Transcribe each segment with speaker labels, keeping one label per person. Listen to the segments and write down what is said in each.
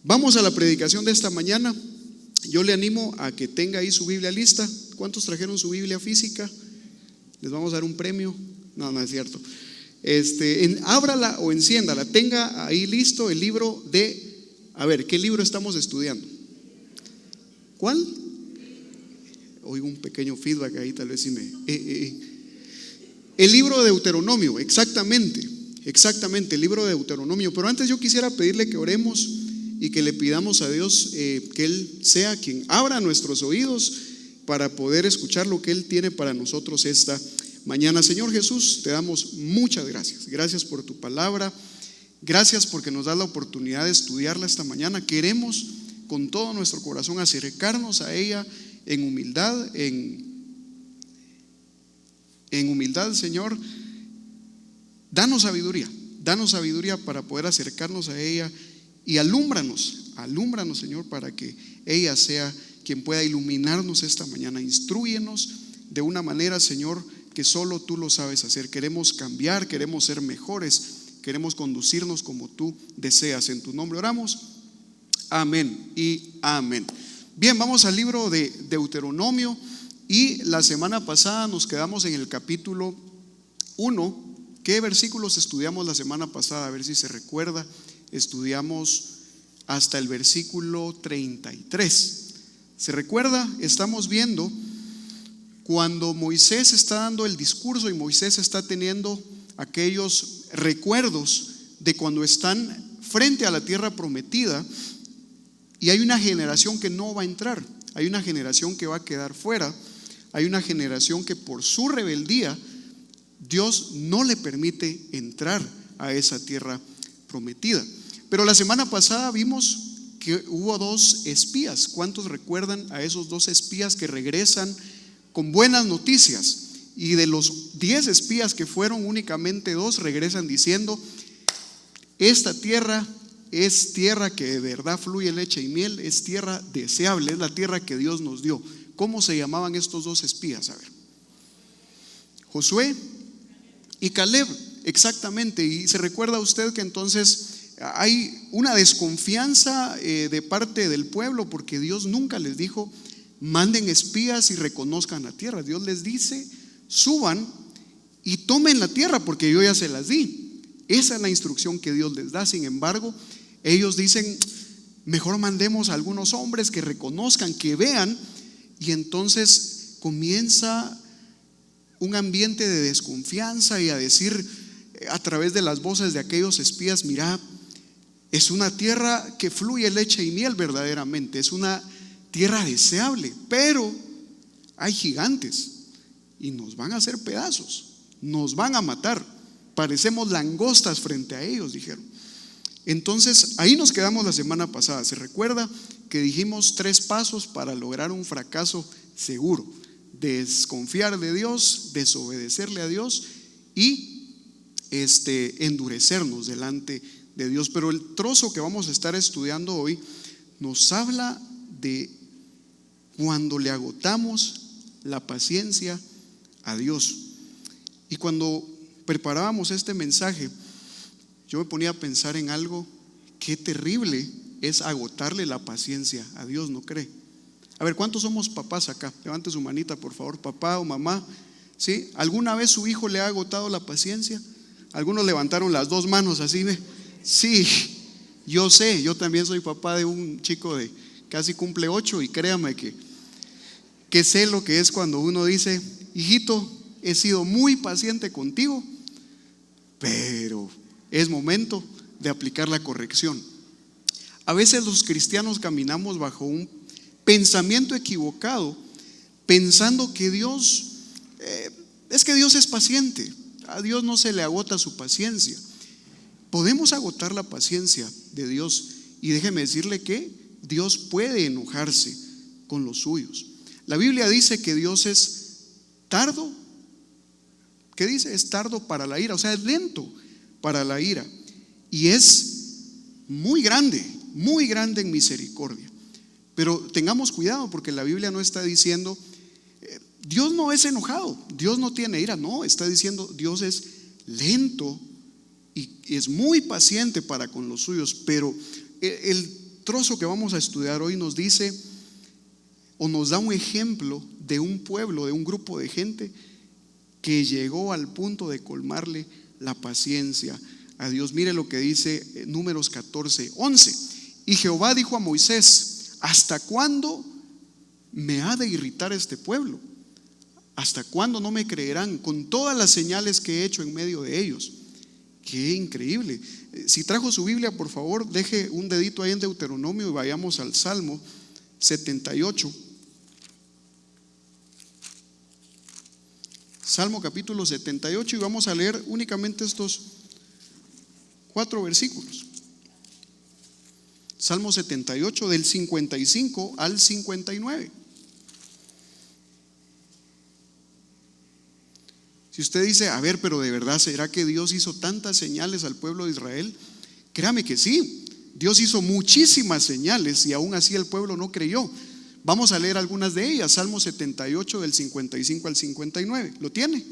Speaker 1: Vamos a la predicación de esta mañana. Yo le animo a que tenga ahí su Biblia lista. ¿Cuántos trajeron su Biblia física? Les vamos a dar un premio. No, no es cierto. Ábrala o enciéndala. Tenga ahí listo el libro de, a ver, ¿qué libro estamos estudiando? ¿Cuál? Oigo un pequeño feedback ahí, tal vez si me... El libro de Deuteronomio, exactamente, el libro de Deuteronomio. Pero antes yo quisiera pedirle que oremos y que le pidamos a Dios que Él sea quien abra nuestros oídos para poder escuchar lo que Él tiene para nosotros esta mañana. Señor Jesús, te damos muchas gracias. Gracias por tu palabra. Gracias porque nos das la oportunidad de estudiarla esta mañana. Queremos con todo nuestro corazón acercarnos a ella en humildad, en humildad, Señor. Danos sabiduría para poder acercarnos a ella y alúmbranos, Señor, para que ella sea quien pueda iluminarnos esta mañana. Instrúyenos de una manera, Señor, que solo tú lo sabes hacer. Queremos cambiar, queremos ser mejores, queremos conducirnos como tú deseas. En tu nombre oramos. Amén y amén. Bien, vamos al libro de Deuteronomio. Y la semana pasada nos quedamos en el capítulo 1. ¿Qué versículos estudiamos la semana pasada? A ver si se recuerda. Estudiamos hasta el versículo 33. ¿Se recuerda? Estamos viendo cuando Moisés está dando el discurso y Moisés está teniendo aquellos recuerdos de cuando están frente a la tierra prometida y hay una generación que no va a entrar, hay una generación que va a quedar fuera, hay una generación que por su rebeldía Dios no le permite entrar a esa tierra prometida. Pero la semana pasada vimos que hubo 2 espías. ¿Cuántos recuerdan a esos 2 espías que regresan con buenas noticias? Y de los 10 espías que fueron, únicamente 2 regresan diciendo: esta tierra es tierra que de verdad fluye leche y miel, es tierra deseable, es la tierra que Dios nos dio. ¿Cómo se llamaban estos 2 espías? A ver, Josué y Caleb, exactamente. Y se recuerda usted que entonces hay una desconfianza de parte del pueblo, porque Dios nunca les dijo: manden espías y reconozcan la tierra. Dios les dice: suban y tomen la tierra porque yo ya se las di. Esa es la instrucción que Dios les da. Sin embargo, ellos dicen: mejor mandemos a algunos hombres que reconozcan, que vean. Y entonces comienza un ambiente de desconfianza y a decir a través de las voces de aquellos espías: mira, es una tierra que fluye leche y miel verdaderamente, es una tierra deseable, pero hay gigantes y nos van a hacer pedazos, nos van a matar, parecemos langostas frente a ellos, dijeron. Entonces ahí nos quedamos la semana pasada. ¿Se recuerda que dijimos 3 pasos para lograr un fracaso seguro? Desconfiar de Dios, desobedecerle a Dios y endurecernos delante de Dios. Pero el trozo que vamos a estar estudiando hoy nos habla de cuando le agotamos la paciencia a Dios. Y cuando preparábamos este mensaje, yo me ponía a pensar en algo: qué terrible es agotarle la paciencia a Dios, ¿no cree? A ver, ¿cuántos somos papás acá? Levante su manita, por favor, papá o mamá. ¿Sí? ¿Alguna vez su hijo le ha agotado la paciencia? Algunos levantaron las 2 manos así, ¿ve? Sí, yo sé, yo también soy papá de un chico de casi cumple 8 y créame que sé lo que es cuando uno dice: hijito, he sido muy paciente contigo, pero es momento de aplicar la corrección. A veces los cristianos caminamos bajo un pensamiento equivocado, pensando que Dios es paciente. A Dios no se le agota su paciencia. Podemos agotar la paciencia de Dios, y déjeme decirle que Dios puede enojarse con los suyos. La Biblia dice que Dios es tardo. ¿Qué dice? Es tardo para la ira, o sea, es lento para la ira, y es muy grande en misericordia. Pero tengamos cuidado, porque la Biblia no está diciendo Dios no es enojado, Dios no tiene ira. No, está diciendo Dios es lento y es muy paciente para con los suyos. Pero el trozo que vamos a estudiar hoy nos dice o nos da un ejemplo de un pueblo, de un grupo de gente que llegó al punto de colmarle la paciencia a Dios. Mire lo que dice Números 14:11. Y Jehová dijo a Moisés: ¿hasta cuándo me ha de irritar este pueblo? ¿Hasta cuándo no me creerán con todas las señales que he hecho en medio de ellos? Qué increíble. Si trajo su Biblia, por favor, deje un dedito ahí en Deuteronomio y vayamos al Salmo 78. Salmo capítulo 78, y vamos a leer únicamente estos 4 versículos. Salmo 78, del 55 al 59. Si usted dice: a ver, pero de verdad, ¿será que Dios hizo tantas señales al pueblo de Israel? Créame que sí, Dios hizo muchísimas señales y aún así el pueblo no creyó. Vamos a leer algunas de ellas. Salmo 78, del 55 al 59. ¿Lo tiene?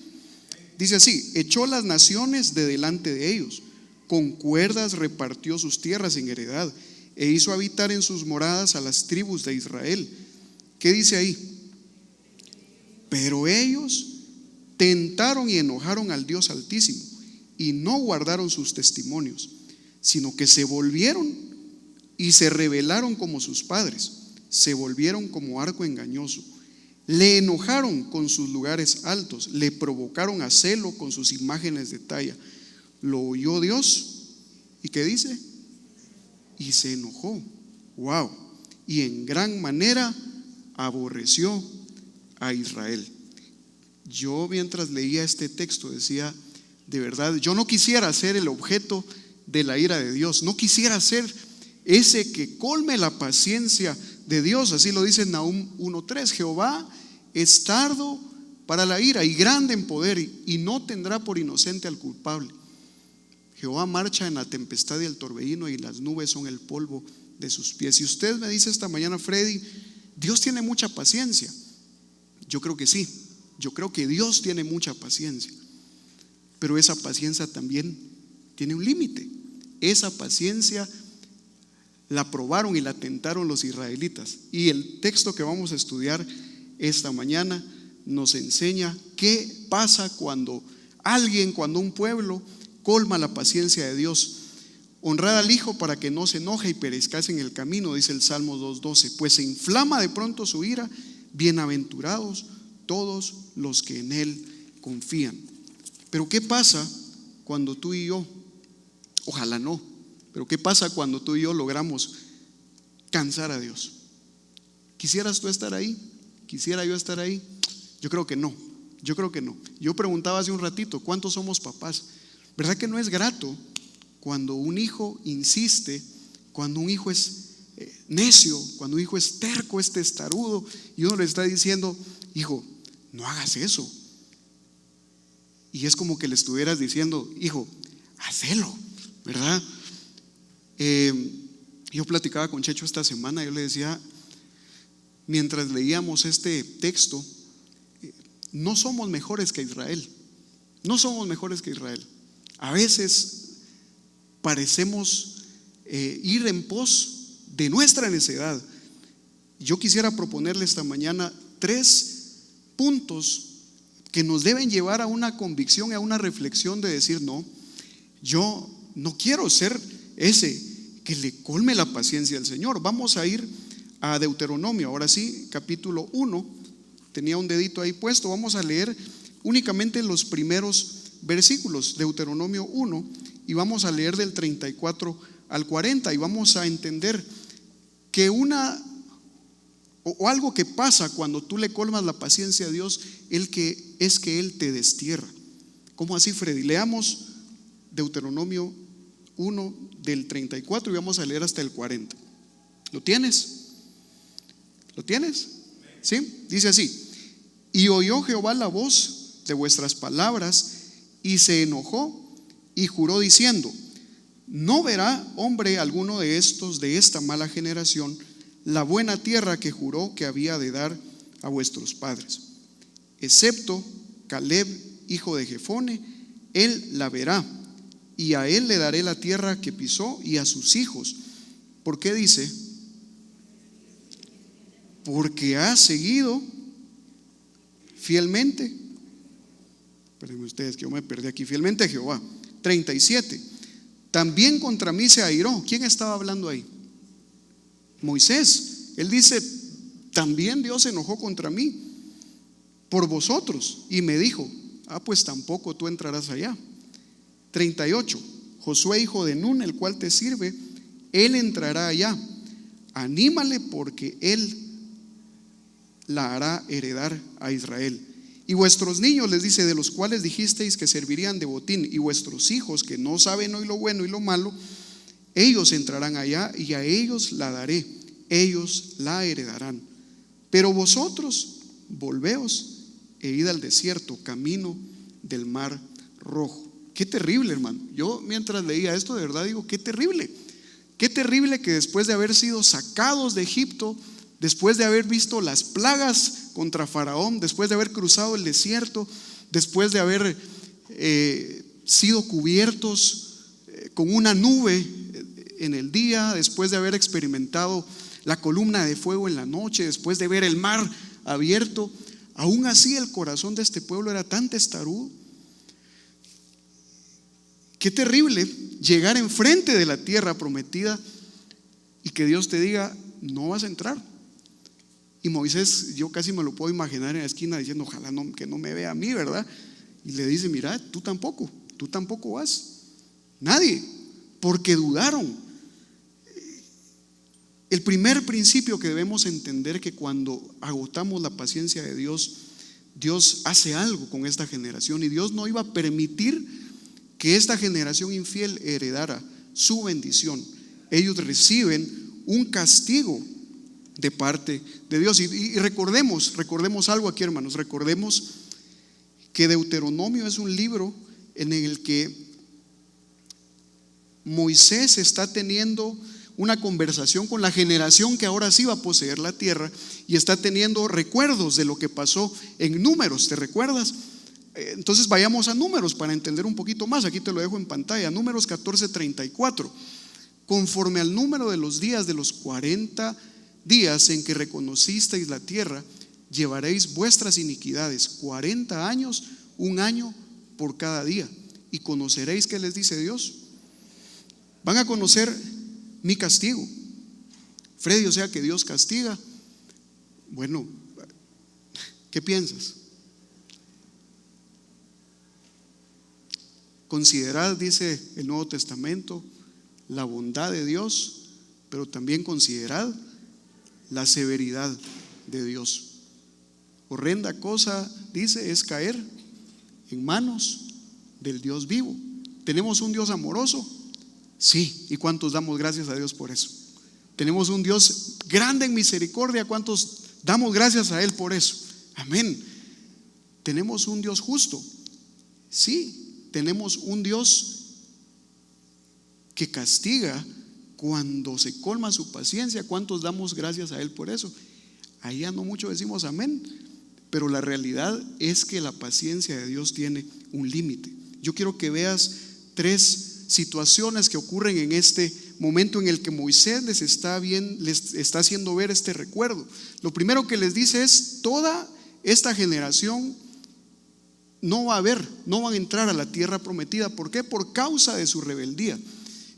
Speaker 1: Dice así: echó las naciones de delante de ellos, con cuerdas repartió sus tierras en heredad, e hizo habitar en sus moradas a las tribus de Israel. ¿Qué dice ahí? Pero ellos tentaron y enojaron al Dios Altísimo, y no guardaron sus testimonios, sino que se volvieron y se rebelaron como sus padres. Se volvieron como arco engañoso. Le enojaron con sus lugares altos, le provocaron a celo con sus imágenes de talla. Lo oyó Dios, ¿y qué dice? Y se enojó. Wow. Y en gran manera aborreció a Israel. Yo, mientras leía este texto, decía: de verdad, yo no quisiera ser el objeto de la ira de Dios. No quisiera ser ese que colme la paciencia de Dios. Así lo dice Nahum 1:3. Jehová es tardo para la ira y grande en poder, y no tendrá por inocente al culpable. Jehová marcha en la tempestad y el torbellino, y las nubes son el polvo de sus pies. Si usted me dice esta mañana: Freddy, Dios tiene mucha paciencia. Yo creo que sí. Yo creo que Dios tiene mucha paciencia, pero esa paciencia también tiene un límite. Esa paciencia la probaron y la tentaron los israelitas, y el texto que vamos a estudiar esta mañana nos enseña qué pasa cuando un pueblo colma la paciencia de Dios. Honrad al Hijo para que no se enoje y perezcáis en el camino, dice el Salmo 2:12. Pues se inflama de pronto su ira. Bienaventurados todos los que en Él confían. Pero ¿qué pasa cuando tú y yo, ojalá no, pero qué pasa cuando tú y yo logramos cansar a Dios? ¿Quisieras tú estar ahí? ¿Quisiera yo estar ahí? Yo creo que no. Yo preguntaba hace un ratito: ¿cuántos somos papás? ¿Verdad que no es grato cuando un hijo insiste, cuando un hijo es necio, cuando un hijo es terco, es testarudo, y uno le está diciendo: hijo, no hagas eso? Y es como que le estuvieras diciendo: hijo, hacelo, ¿verdad? Yo platicaba con Checho esta semana. Yo le decía, mientras leíamos este texto, no somos mejores que Israel. No somos mejores que Israel. A veces parecemos ir en pos de nuestra necedad. Yo quisiera proponerle esta mañana 3 puntos que nos deben llevar a una convicción y a una reflexión de decir: no, yo no quiero ser ese que le colme la paciencia al Señor. Vamos a ir a Deuteronomio, ahora sí, capítulo 1. Tenía un dedito ahí puesto. Vamos a leer únicamente los primeros versículos, Deuteronomio 1, y vamos a leer del 34 al 40, y vamos a entender que algo que pasa cuando tú le colmas la paciencia a Dios es que Él te destierra. ¿Cómo así, Freddy? Leamos Deuteronomio 1 del 34 y vamos a leer hasta el 40. ¿Lo tienes? ¿Lo tienes? ¿Sí? Dice así: y oyó Jehová la voz de vuestras palabras, y se enojó y juró diciendo: no verá hombre alguno de esta mala generación la buena tierra que juró que había de dar a vuestros padres, excepto Caleb, hijo de Jefone. Él la verá, y a él le daré la tierra que pisó y a sus hijos. ¿Por qué dice? porque ha seguido fielmente, espérenme ustedes que yo me perdí aquí, fielmente a Jehová. 37, también contra mí se airó. ¿Quién estaba hablando ahí? Moisés. Él dice, también Dios se enojó contra mí por vosotros y me dijo, pues tampoco tú entrarás allá. 38, Josué hijo de Nun, el cual te sirve, él entrará allá. Anímale porque él la hará heredar a Israel. Y vuestros niños, les dice, de los cuales dijisteis que servirían de botín, y vuestros hijos que no saben hoy lo bueno y lo malo, ellos entrarán allá y a ellos la daré, ellos la heredarán. Pero vosotros volveos e id al desierto, camino del mar rojo. Qué terrible, hermano. Yo mientras leía esto de verdad digo, qué terrible que después de haber sido sacados de Egipto, después de haber visto las plagas contra Faraón, después de haber cruzado el desierto, después de haber sido cubiertos con una nube en el día, después de haber experimentado la columna de fuego en la noche, después de ver el mar abierto, aún así el corazón de este pueblo era tan testarudo. Qué terrible llegar enfrente de la tierra prometida y que Dios te diga, no vas a entrar. Y Moisés, yo casi me lo puedo imaginar en la esquina diciendo, ojalá que no me vea a mí, ¿verdad? Y le dice, mira, tú tampoco vas. Nadie, porque dudaron. El primer principio que debemos entender, que cuando agotamos la paciencia de Dios, Dios hace algo con esta generación, y Dios no iba a permitir que esta generación infiel heredara su bendición. Ellos reciben un castigo de parte de Dios. Y recordemos algo aquí, hermanos. Recordemos que Deuteronomio es un libro en el que Moisés está teniendo una conversación con la generación que ahora sí va a poseer la tierra, y está teniendo recuerdos de lo que pasó en Números. ¿Te recuerdas? Entonces vayamos a Números para entender un poquito más. Aquí te lo dejo en pantalla. Números 14:34. Conforme al número de los días de los 40 días en que reconocisteis la tierra, llevaréis vuestras iniquidades 40 años, un año por cada día. Y conoceréis, ¿qué les dice Dios? Van a conocer mi castigo. Freddy, o sea que Dios castiga. Bueno, ¿qué piensas? Considerad, dice el Nuevo Testamento, la bondad de Dios, pero también considerad la severidad de Dios. Horrenda cosa, dice, es caer en manos del Dios vivo. ¿Tenemos un Dios amoroso? Sí. ¿Y cuántos damos gracias a Dios por eso? Tenemos un Dios grande en misericordia. ¿Cuántos damos gracias a Él por eso? Amén. ¿Tenemos un Dios justo? Sí. Tenemos un Dios que castiga cuando se colma su paciencia. ¿Cuántos damos gracias a Él por eso? Ahí ya no mucho decimos amén, pero la realidad es que la paciencia de Dios tiene un límite. Yo quiero que veas 3 situaciones que ocurren en este momento en el que Moisés les está haciendo ver este recuerdo. Lo primero que les dice es: toda esta generación no van a entrar a la tierra prometida. ¿Por qué? Por causa de su rebeldía.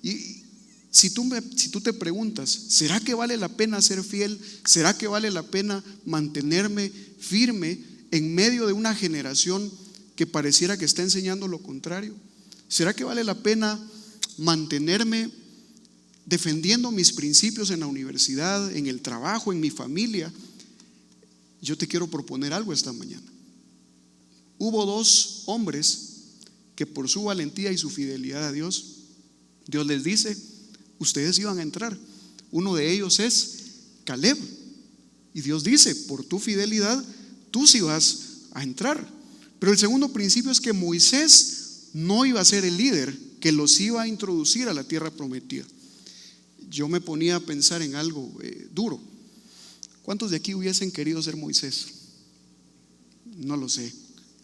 Speaker 1: Y si tú te preguntas, ¿será que vale la pena ser fiel? ¿Será que vale la pena mantenerme firme en medio de una generación que pareciera que está enseñando lo contrario? ¿Será que vale la pena mantenerme defendiendo mis principios en la universidad, en el trabajo, en mi familia? Yo te quiero proponer algo esta mañana. Hubo 2 hombres que por su valentía y su fidelidad a Dios, Dios les dice: ustedes iban a entrar. Uno de ellos es Caleb, y Dios dice: por tu fidelidad tú sí vas a entrar. Pero el segundo principio es que Moisés no iba a ser el líder que los iba a introducir a la tierra prometida. Yo me ponía a pensar en algo duro. ¿Cuántos de aquí hubiesen querido ser Moisés? No lo sé.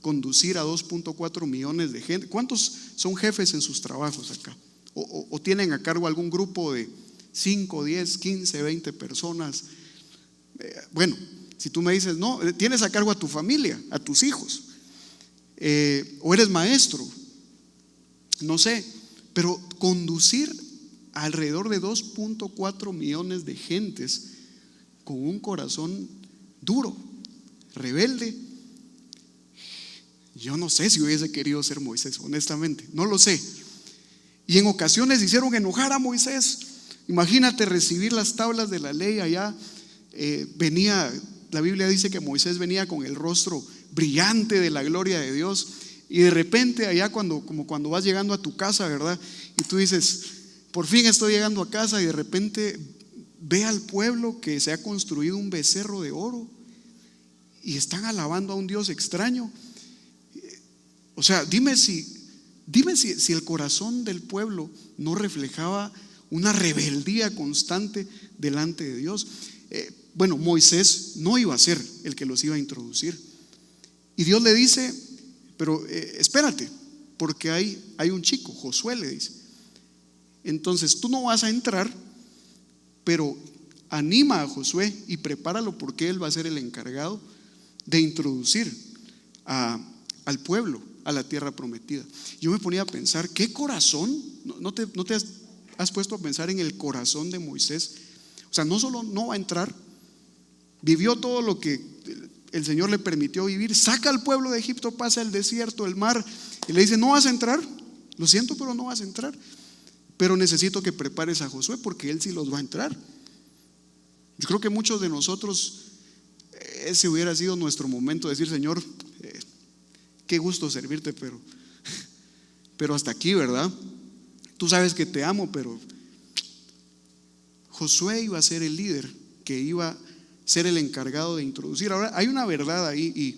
Speaker 1: Conducir a 2.4 millones de gente. ¿Cuántos son jefes en sus trabajos acá? O tienen a cargo algún grupo de 5, 10, 15, 20 personas. Bueno, si tú me dices, no, tienes a cargo a tu familia, a tus hijos, o eres maestro, no sé, pero conducir alrededor de 2.4 millones de gentes con un corazón duro, rebelde, yo no sé si hubiese querido ser Moisés, honestamente, no lo sé. Y en ocasiones hicieron enojar a Moisés. Imagínate recibir las tablas de la ley allá. La Biblia dice que Moisés venía con el rostro brillante de la gloria de Dios, y de repente allá como cuando vas llegando a tu casa, ¿verdad? Y tú dices, por fin estoy llegando a casa, y de repente ve al pueblo que se ha construido un becerro de oro y están alabando a un Dios extraño. O sea, dime si el corazón del pueblo no reflejaba una rebeldía constante delante de Dios. Bueno, Moisés no iba a ser el que los iba a introducir. Y Dios le dice, pero espérate, porque hay un chico, Josué le dice. Entonces tú no vas a entrar, pero anima a Josué y prepáralo, porque él va a ser el encargado de introducir al pueblo a la tierra prometida. Yo me ponía a pensar, ¿qué corazón? ¿No te has puesto a pensar en el corazón de Moisés? O sea, no solo no va a entrar, vivió todo lo que el Señor le permitió vivir, saca al pueblo de Egipto, pasa el desierto, el mar, y le dice, no vas a entrar, lo siento, pero no vas a entrar, pero necesito que prepares a Josué, porque él sí los va a entrar. Yo creo que muchos de nosotros, ese hubiera sido nuestro momento de decir, Señor, qué gusto servirte, pero hasta aquí, ¿verdad? Tú sabes que te amo, pero Josué iba a ser el líder que iba a ser el encargado de introducir. Ahora, hay una verdad ahí, y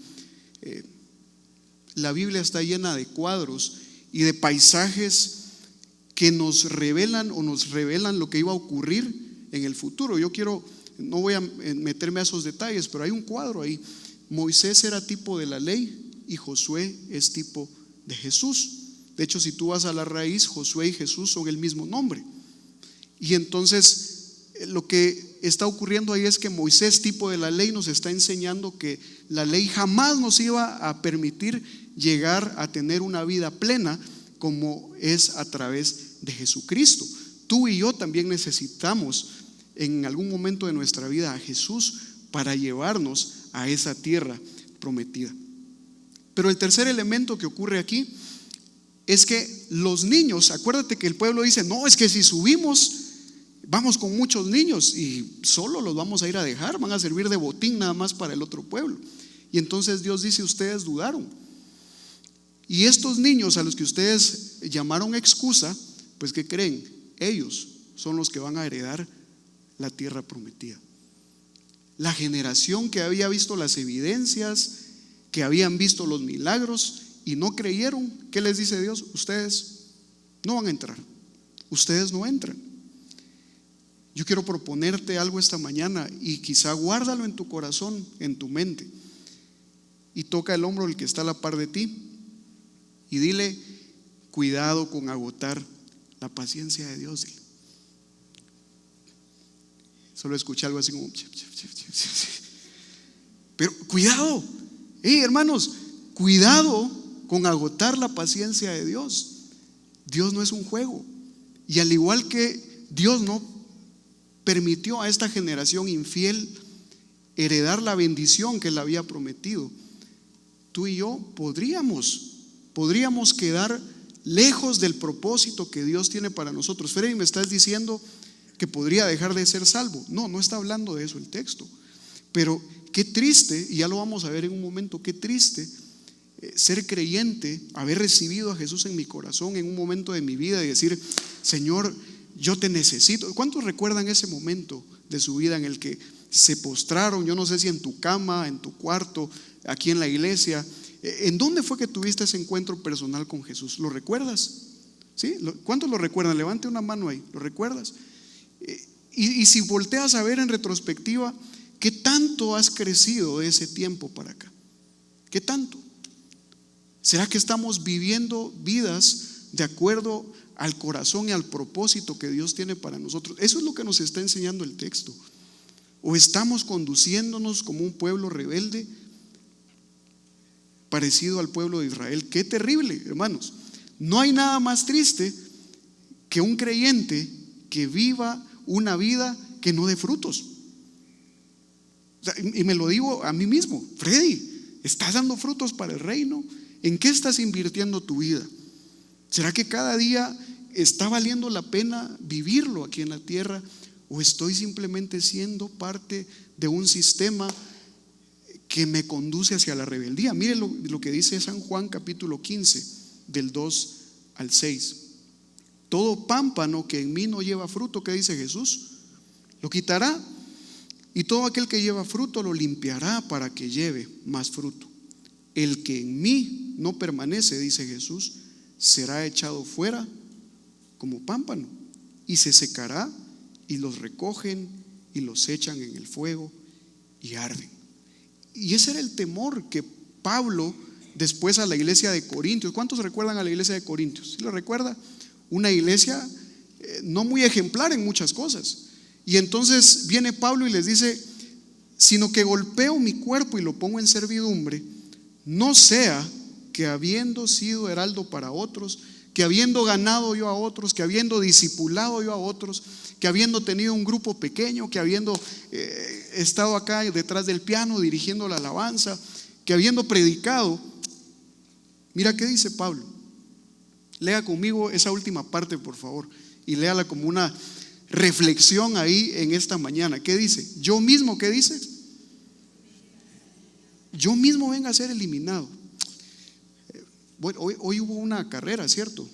Speaker 1: la Biblia está llena de cuadros y de paisajes que nos revelan lo que iba a ocurrir en el futuro. No voy a meterme a esos detalles, pero hay un cuadro ahí. Moisés era tipo de la ley y Josué es tipo de Jesús. De hecho, si tú vas a la raíz, Josué y Jesús son el mismo nombre. Y entonces lo que está ocurriendo ahí es que Moisés, tipo de la ley, nos está enseñando que la ley jamás nos iba a permitir llegar a tener una vida plena como es a través de Jesucristo. Tú y yo también necesitamos en algún momento de nuestra vida a Jesús para llevarnos a esa tierra prometida. Pero el tercer elemento que ocurre aquí es que los niños, acuérdate que el pueblo dice, no, es que si subimos vamos con muchos niños y solo los vamos a ir a dejar, van a servir de botín nada más para el otro pueblo. Y entonces Dios dice, ustedes dudaron. Y estos niños a los que ustedes llamaron excusa, pues ¿qué creen? Ellos son los que van a heredar la tierra prometida. La generación que había visto las evidencias, que habían visto los milagros y no creyeron, ¿qué les dice Dios? Ustedes no van a entrar, ustedes no entran. Yo quiero proponerte algo esta mañana, y quizá guárdalo en tu corazón, en tu mente, y toca el hombro del que está a la par de ti y dile, cuidado con agotar la paciencia de Dios. Dile. Solo escuché algo así como, pero cuidado, hermanos, cuidado con agotar la paciencia de Dios. Dios no es un juego, y al igual que Dios no permitió a esta generación infiel heredar la bendición que Él había prometido, tú y yo podríamos quedar lejos del propósito que Dios tiene para nosotros. Freddy, ¿me estás diciendo que podría dejar de ser salvo? No está hablando de eso el texto. Pero qué triste, y ya lo vamos a ver en un momento, qué triste ser creyente, haber recibido a Jesús en mi corazón en un momento de mi vida y decir, Señor, yo te necesito. ¿Cuántos recuerdan ese momento de su vida en el que se postraron? Yo no sé si en tu cama, en tu cuarto, aquí en la iglesia. ¿En dónde fue que tuviste ese encuentro personal con Jesús? ¿Lo recuerdas? ¿Sí? ¿Cuántos lo recuerdan? Levante una mano ahí. ¿Lo recuerdas? Y si volteas a ver en retrospectiva, ¿qué tanto has crecido de ese tiempo para acá? ¿Qué tanto? ¿Será que estamos viviendo vidas de acuerdo al corazón y al propósito que Dios tiene para nosotros? Eso es lo que nos está enseñando el texto. ¿O estamos conduciéndonos como un pueblo rebelde parecido al pueblo de Israel? Qué terrible, hermanos. No hay nada más triste que un creyente que viva una vida que no dé frutos. O sea, y me lo digo a mí mismo: Freddy, ¿estás dando frutos para el reino? ¿En qué estás invirtiendo tu vida? ¿Será que cada día está valiendo la pena vivirlo aquí en la tierra? ¿O estoy simplemente siendo parte de un sistema que me conduce hacia la rebeldía? Mire lo que dice San Juan capítulo 15, del 2 al 6. Todo pámpano que en mí no lleva fruto, ¿qué dice Jesús? Lo quitará, y todo aquel que lleva fruto lo limpiará para que lleve más fruto. El que en mí no permanece, dice Jesús, será echado fuera como pámpano y se secará, y los recogen y los echan en el fuego y arden. Y ese era el temor que Pablo después a la iglesia de Corintios. ¿Cuántos recuerdan a la iglesia de Corintios? ¿Sí lo recuerda? Una iglesia no muy ejemplar en muchas cosas. Y entonces viene Pablo y les dice: sino que golpeo mi cuerpo y lo pongo en servidumbre, no sea que habiendo sido heraldo para otros, que habiendo ganado yo a otros, que habiendo discipulado yo a otros, que habiendo tenido un grupo pequeño, que habiendo estado acá detrás del piano dirigiendo la alabanza, que habiendo predicado. Mira qué dice Pablo. Lea conmigo esa última parte, por favor, y léala como una reflexión ahí en esta mañana. ¿Qué dice? Yo mismo, ¿qué dice? Yo mismo venga a ser eliminado. Bueno, hoy hubo una carrera, ¿cierto?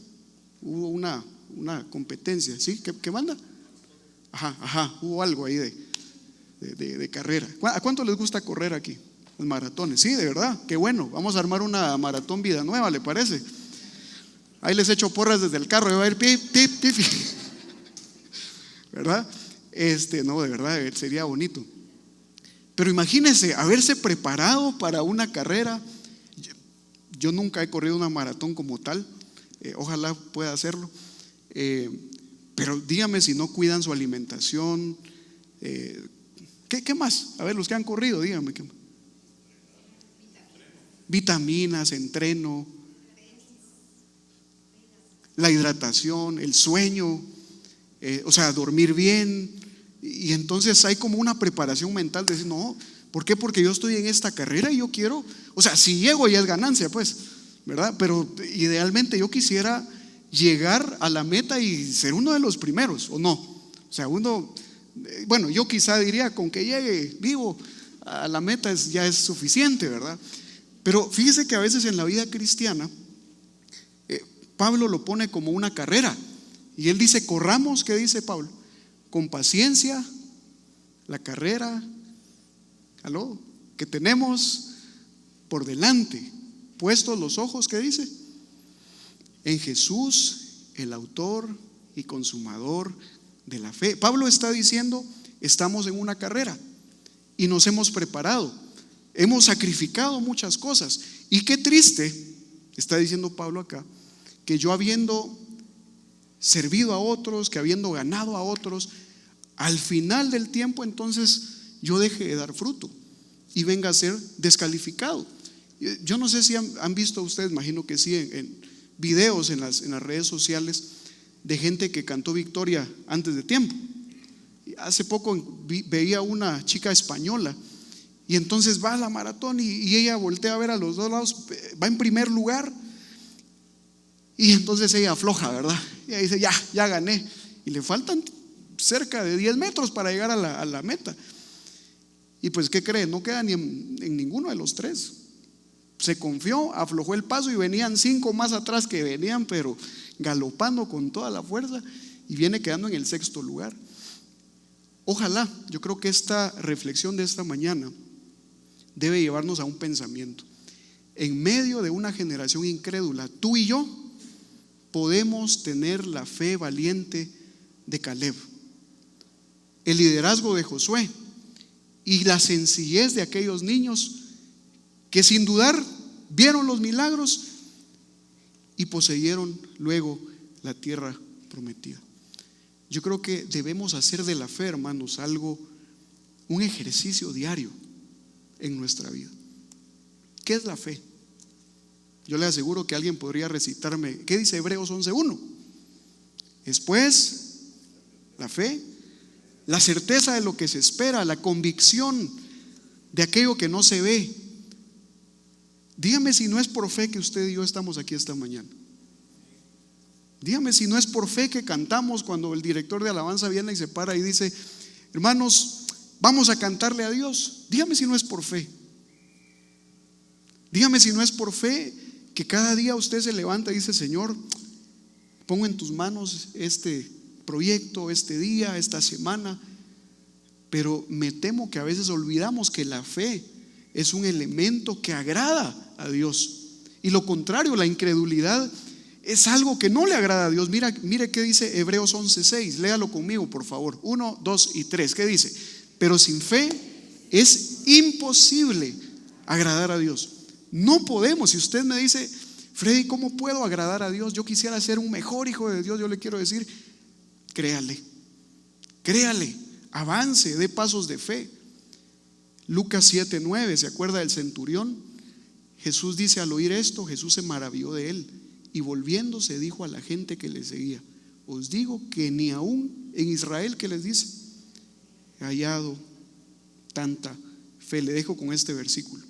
Speaker 1: Hubo una competencia, ¿sí? ¿Qué manda? Hubo algo ahí de carrera. ¿A cuánto les gusta correr aquí? Los maratones, sí, de verdad, qué bueno. Vamos a armar una maratón Vida Nueva, ¿le parece? Ahí les echo porras desde el carro, y va a ir pip, pip, pip, ¿verdad? No, de verdad, sería bonito. Pero imagínense haberse preparado para una carrera. Yo nunca he corrido una maratón como tal, ojalá pueda hacerlo, pero dígame si no cuidan su alimentación. ¿Qué más? A ver, los que han corrido, díganme qué más. Vitaminas, entreno, la hidratación, el sueño, o sea, dormir bien. Y entonces hay como una preparación mental de decir: no, ¿por qué? Porque yo estoy en esta carrera y yo quiero, o sea, si llego ya es ganancia, pues, ¿verdad? Pero idealmente yo quisiera llegar a la meta y ser uno de los primeros, ¿o no? O sea, bueno, yo quizá diría: con que llegue vivo a la meta ya es suficiente, ¿verdad? Pero fíjese que a veces en la vida cristiana Pablo lo pone como una carrera, y él dice: corramos, ¿qué dice Pablo? Con paciencia la carrera, que tenemos por delante, puestos los ojos, ¿qué dice? En Jesús, el autor y consumador de la fe. Pablo está diciendo: estamos en una carrera y nos hemos preparado, hemos sacrificado muchas cosas. Y qué triste, está diciendo Pablo acá, que yo habiendo servido a otros, que habiendo ganado a otros, al final del tiempo entonces yo deje de dar fruto y venga a ser descalificado. Yo no sé si han visto ustedes, imagino que sí, en videos en las redes sociales de gente que cantó victoria antes de tiempo. Hace poco veía una chica española, y entonces va a la maratón y ella voltea a ver a los dos lados, va en primer lugar, y entonces ella afloja, ¿verdad? Y ella dice: ya gané, y le faltan cerca de 10 metros para llegar a la meta. Y pues, ¿qué cree? No queda ni en ninguno de los tres. Se confió, aflojó el paso, y venían 5 más atrás que venían, pero galopando con toda la fuerza, y viene quedando en el 6º lugar. Ojalá, yo creo que esta reflexión de esta mañana debe llevarnos a un pensamiento. En medio de una generación incrédula, tú y yo podemos tener la fe valiente de Caleb, el liderazgo de Josué y la sencillez de aquellos niños que sin dudar vieron los milagros y poseyeron luego la tierra prometida. Yo creo que debemos hacer de la fe, hermanos, algo, un ejercicio diario en nuestra vida. ¿Qué es la fe? Yo le aseguro que alguien podría recitarme, ¿qué dice Hebreos 11:1? Después, la fe, la certeza de lo que se espera, la convicción de aquello que no se ve. Dígame si no es por fe que usted y yo estamos aquí esta mañana. Dígame si no es por fe que cantamos cuando el director de alabanza viene y se para y dice: hermanos, vamos a cantarle a Dios. Dígame si no es por fe. Dígame si no es por fe que cada día usted se levanta y dice: Señor, pongo en tus manos este proyecto, este día, esta semana. Pero me temo que a veces olvidamos que la fe es un elemento que agrada a Dios. Y lo contrario, la incredulidad es algo que no le agrada a Dios. Mire qué dice Hebreos 11:6. Léalo conmigo, por favor. 1, 2 y 3. ¿Qué dice? Pero sin fe es imposible agradar a Dios. No podemos. Si usted me dice: Freddy, ¿cómo puedo agradar a Dios? Yo quisiera ser un mejor hijo de Dios. Yo le quiero decir: créale, avance, dé pasos de fe. Lucas 7:9, ¿se acuerda del centurión? Jesús dice: al oír esto, Jesús se maravilló de él, y volviéndose dijo a la gente que le seguía: os digo que ni aún en Israel, ¿qué les dice?, he hallado tanta fe. Le dejo con este versículo: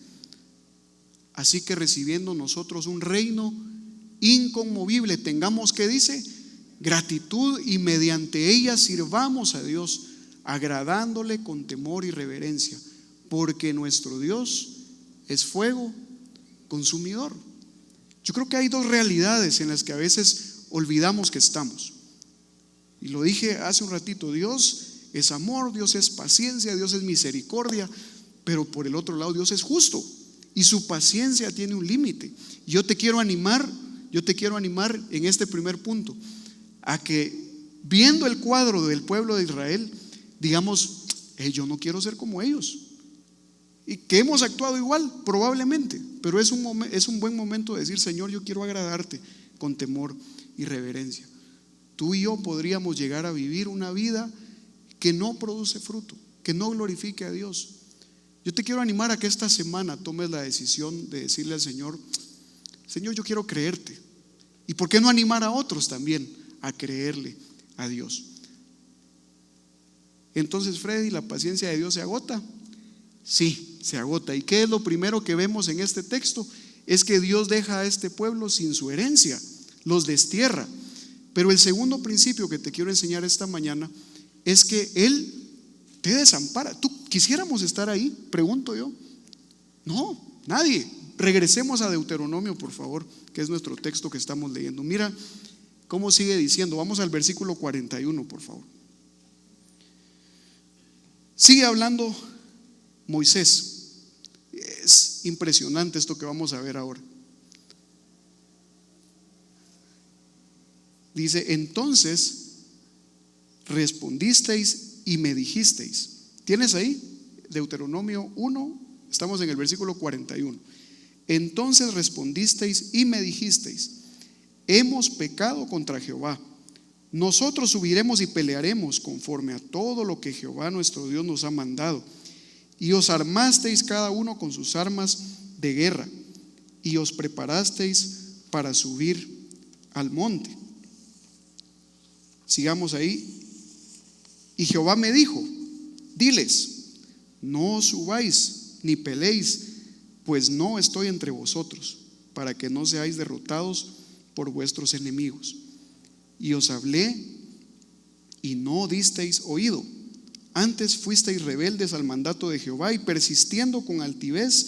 Speaker 1: así que recibiendo nosotros un reino inconmovible, tengamos, ¿qué dice?, gratitud, y mediante ella sirvamos a Dios, agradándole con temor y reverencia, porque nuestro Dios es fuego consumidor. Yo creo que hay dos realidades en las que a veces olvidamos que estamos, y lo dije hace un ratito: Dios es amor, Dios es paciencia, Dios es misericordia, pero por el otro lado Dios es justo y su paciencia tiene un límite. Yo te quiero animar en este primer punto a que, viendo el cuadro del pueblo de Israel, digamos: yo no quiero ser como ellos. Y que hemos actuado igual, probablemente, pero es un buen momento de decir: Señor, yo quiero agradarte con temor y reverencia. Tú y yo podríamos llegar a vivir una vida que no produce fruto, que no glorifique a Dios. Yo te quiero animar a que esta semana tomes la decisión de decirle al Señor: Señor, yo quiero creerte. ¿Y por qué no animar a otros también a creerle a Dios? Entonces, Freddy, ¿la paciencia de Dios se agota? Sí, se agota. ¿Y qué es lo primero que vemos en este texto? Es que Dios deja a este pueblo sin su herencia, los destierra. Pero el segundo principio que te quiero enseñar esta mañana es que Él te desampara. ¿Tú quisiéramos estar ahí? Pregunto yo. No, nadie. Regresemos a Deuteronomio, por favor, que es nuestro texto que estamos leyendo. Mira cómo sigue diciendo. Vamos al versículo 41, por favor. Sigue hablando Moisés. Es impresionante esto que vamos a ver ahora. Dice: entonces respondisteis y me dijisteis. ¿Tienes ahí? Deuteronomio 1, estamos en el versículo 41. Entonces respondisteis y me dijisteis: hemos pecado contra Jehová. Nosotros subiremos y pelearemos conforme a todo lo que Jehová nuestro Dios nos ha mandado. Y os armasteis cada uno con sus armas de guerra, y os preparasteis para subir al monte. Sigamos ahí. Y Jehová me dijo: diles, no subáis ni peleéis, pues no estoy entre vosotros, para que no seáis derrotados por vuestros enemigos. Y os hablé y no disteis oído. Antes fuisteis rebeldes al mandato de Jehová, y persistiendo con altivez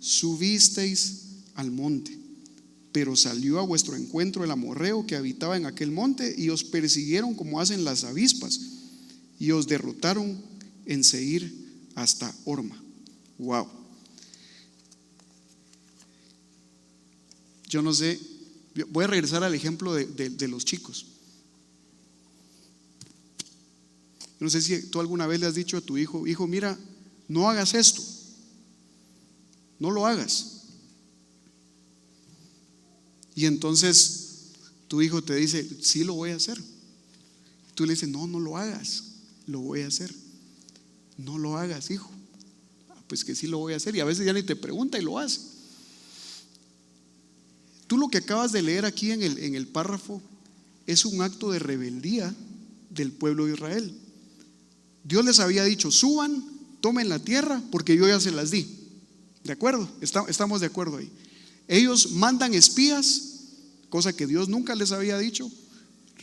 Speaker 1: subisteis al monte. Pero salió a vuestro encuentro el amorreo que habitaba en aquel monte, y os persiguieron como hacen las avispas, y os derrotaron en Seir hasta Horma. Wow. Yo no sé, voy a regresar al ejemplo de los chicos. Yo no sé si tú alguna vez le has dicho a tu hijo: hijo, mira, no hagas esto, no lo hagas. Y entonces tu hijo te dice: sí, lo voy a hacer. Tú le dices: no, no lo hagas, lo voy a hacer. no lo hagas, hijo. Pues que sí lo voy a hacer, y a veces ya ni te pregunta y lo hace. Tú lo que acabas de leer aquí en el párrafo es un acto de rebeldía del pueblo de Israel. Dios les había dicho: suban, tomen la tierra, porque yo ya se las di. ¿De acuerdo? Estamos de acuerdo ahí. Ellos mandan espías, cosa que Dios nunca les había dicho.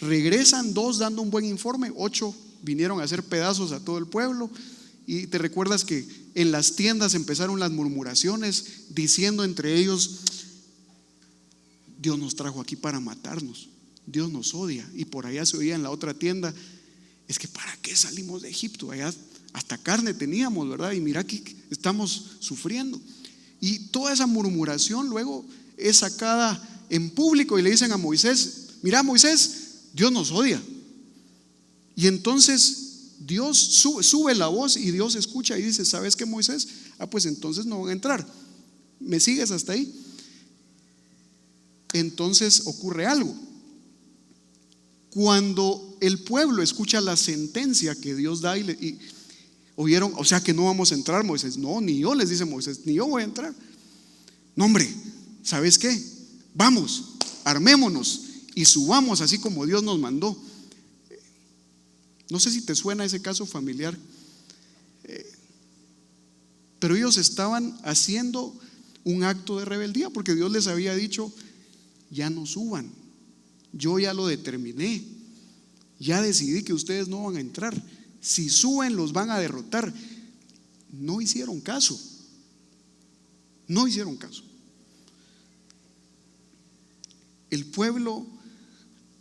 Speaker 1: Regresan 2 dando un buen informe, 8 vinieron a hacer pedazos a todo el pueblo. Y te recuerdas que en las tiendas empezaron las murmuraciones, diciendo entre ellos: Dios nos trajo aquí para matarnos, Dios nos odia. Y por allá se oía en la otra tienda: es que ¿para qué salimos de Egipto? Allá hasta carne teníamos, ¿verdad? Y mira que estamos sufriendo. Y toda esa murmuración luego es sacada en público y le dicen a Moisés: mira, Moisés, Dios nos odia. Y entonces Dios sube la voz y Dios escucha y dice: ¿sabes qué, Moisés? Pues entonces no van a entrar. ¿Me sigues hasta ahí? Entonces ocurre algo. Cuando el pueblo escucha la sentencia que Dios da y oyeron: o sea que no vamos a entrar, Moisés. No, ni yo, les dice Moisés, ni yo voy a entrar. No, hombre, ¿sabes qué? Vamos, armémonos y subamos así como Dios nos mandó. No sé si te suena ese caso familiar, pero ellos estaban haciendo un acto de rebeldía porque Dios les había dicho: ya no suban, yo ya lo determiné, ya decidí que ustedes no van a entrar, si suben los van a derrotar. No hicieron caso, no hicieron caso. El pueblo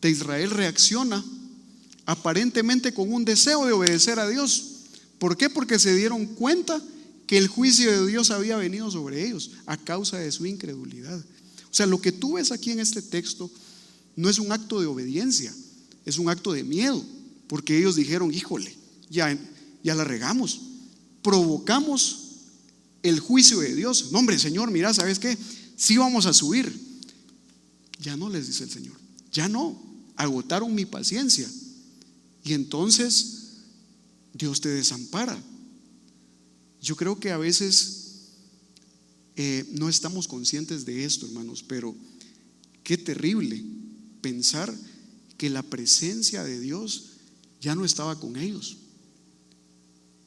Speaker 1: de Israel reacciona aparentemente con un deseo de obedecer a Dios. ¿Por qué? Porque se dieron cuenta que el juicio de Dios había venido sobre ellos a causa de su incredulidad. O sea, lo que tú ves aquí en este texto no es un acto de obediencia, es un acto de miedo, porque ellos dijeron: híjole, ya la regamos, provocamos el juicio de Dios. No, hombre, Señor, mira, ¿sabes qué? Sí vamos a subir. Ya no, les dice el Señor, ya no, agotaron mi paciencia. Y entonces Dios te desampara. Yo creo que a veces no estamos conscientes de esto, hermanos, pero qué terrible pensar que la presencia de Dios ya no estaba con ellos.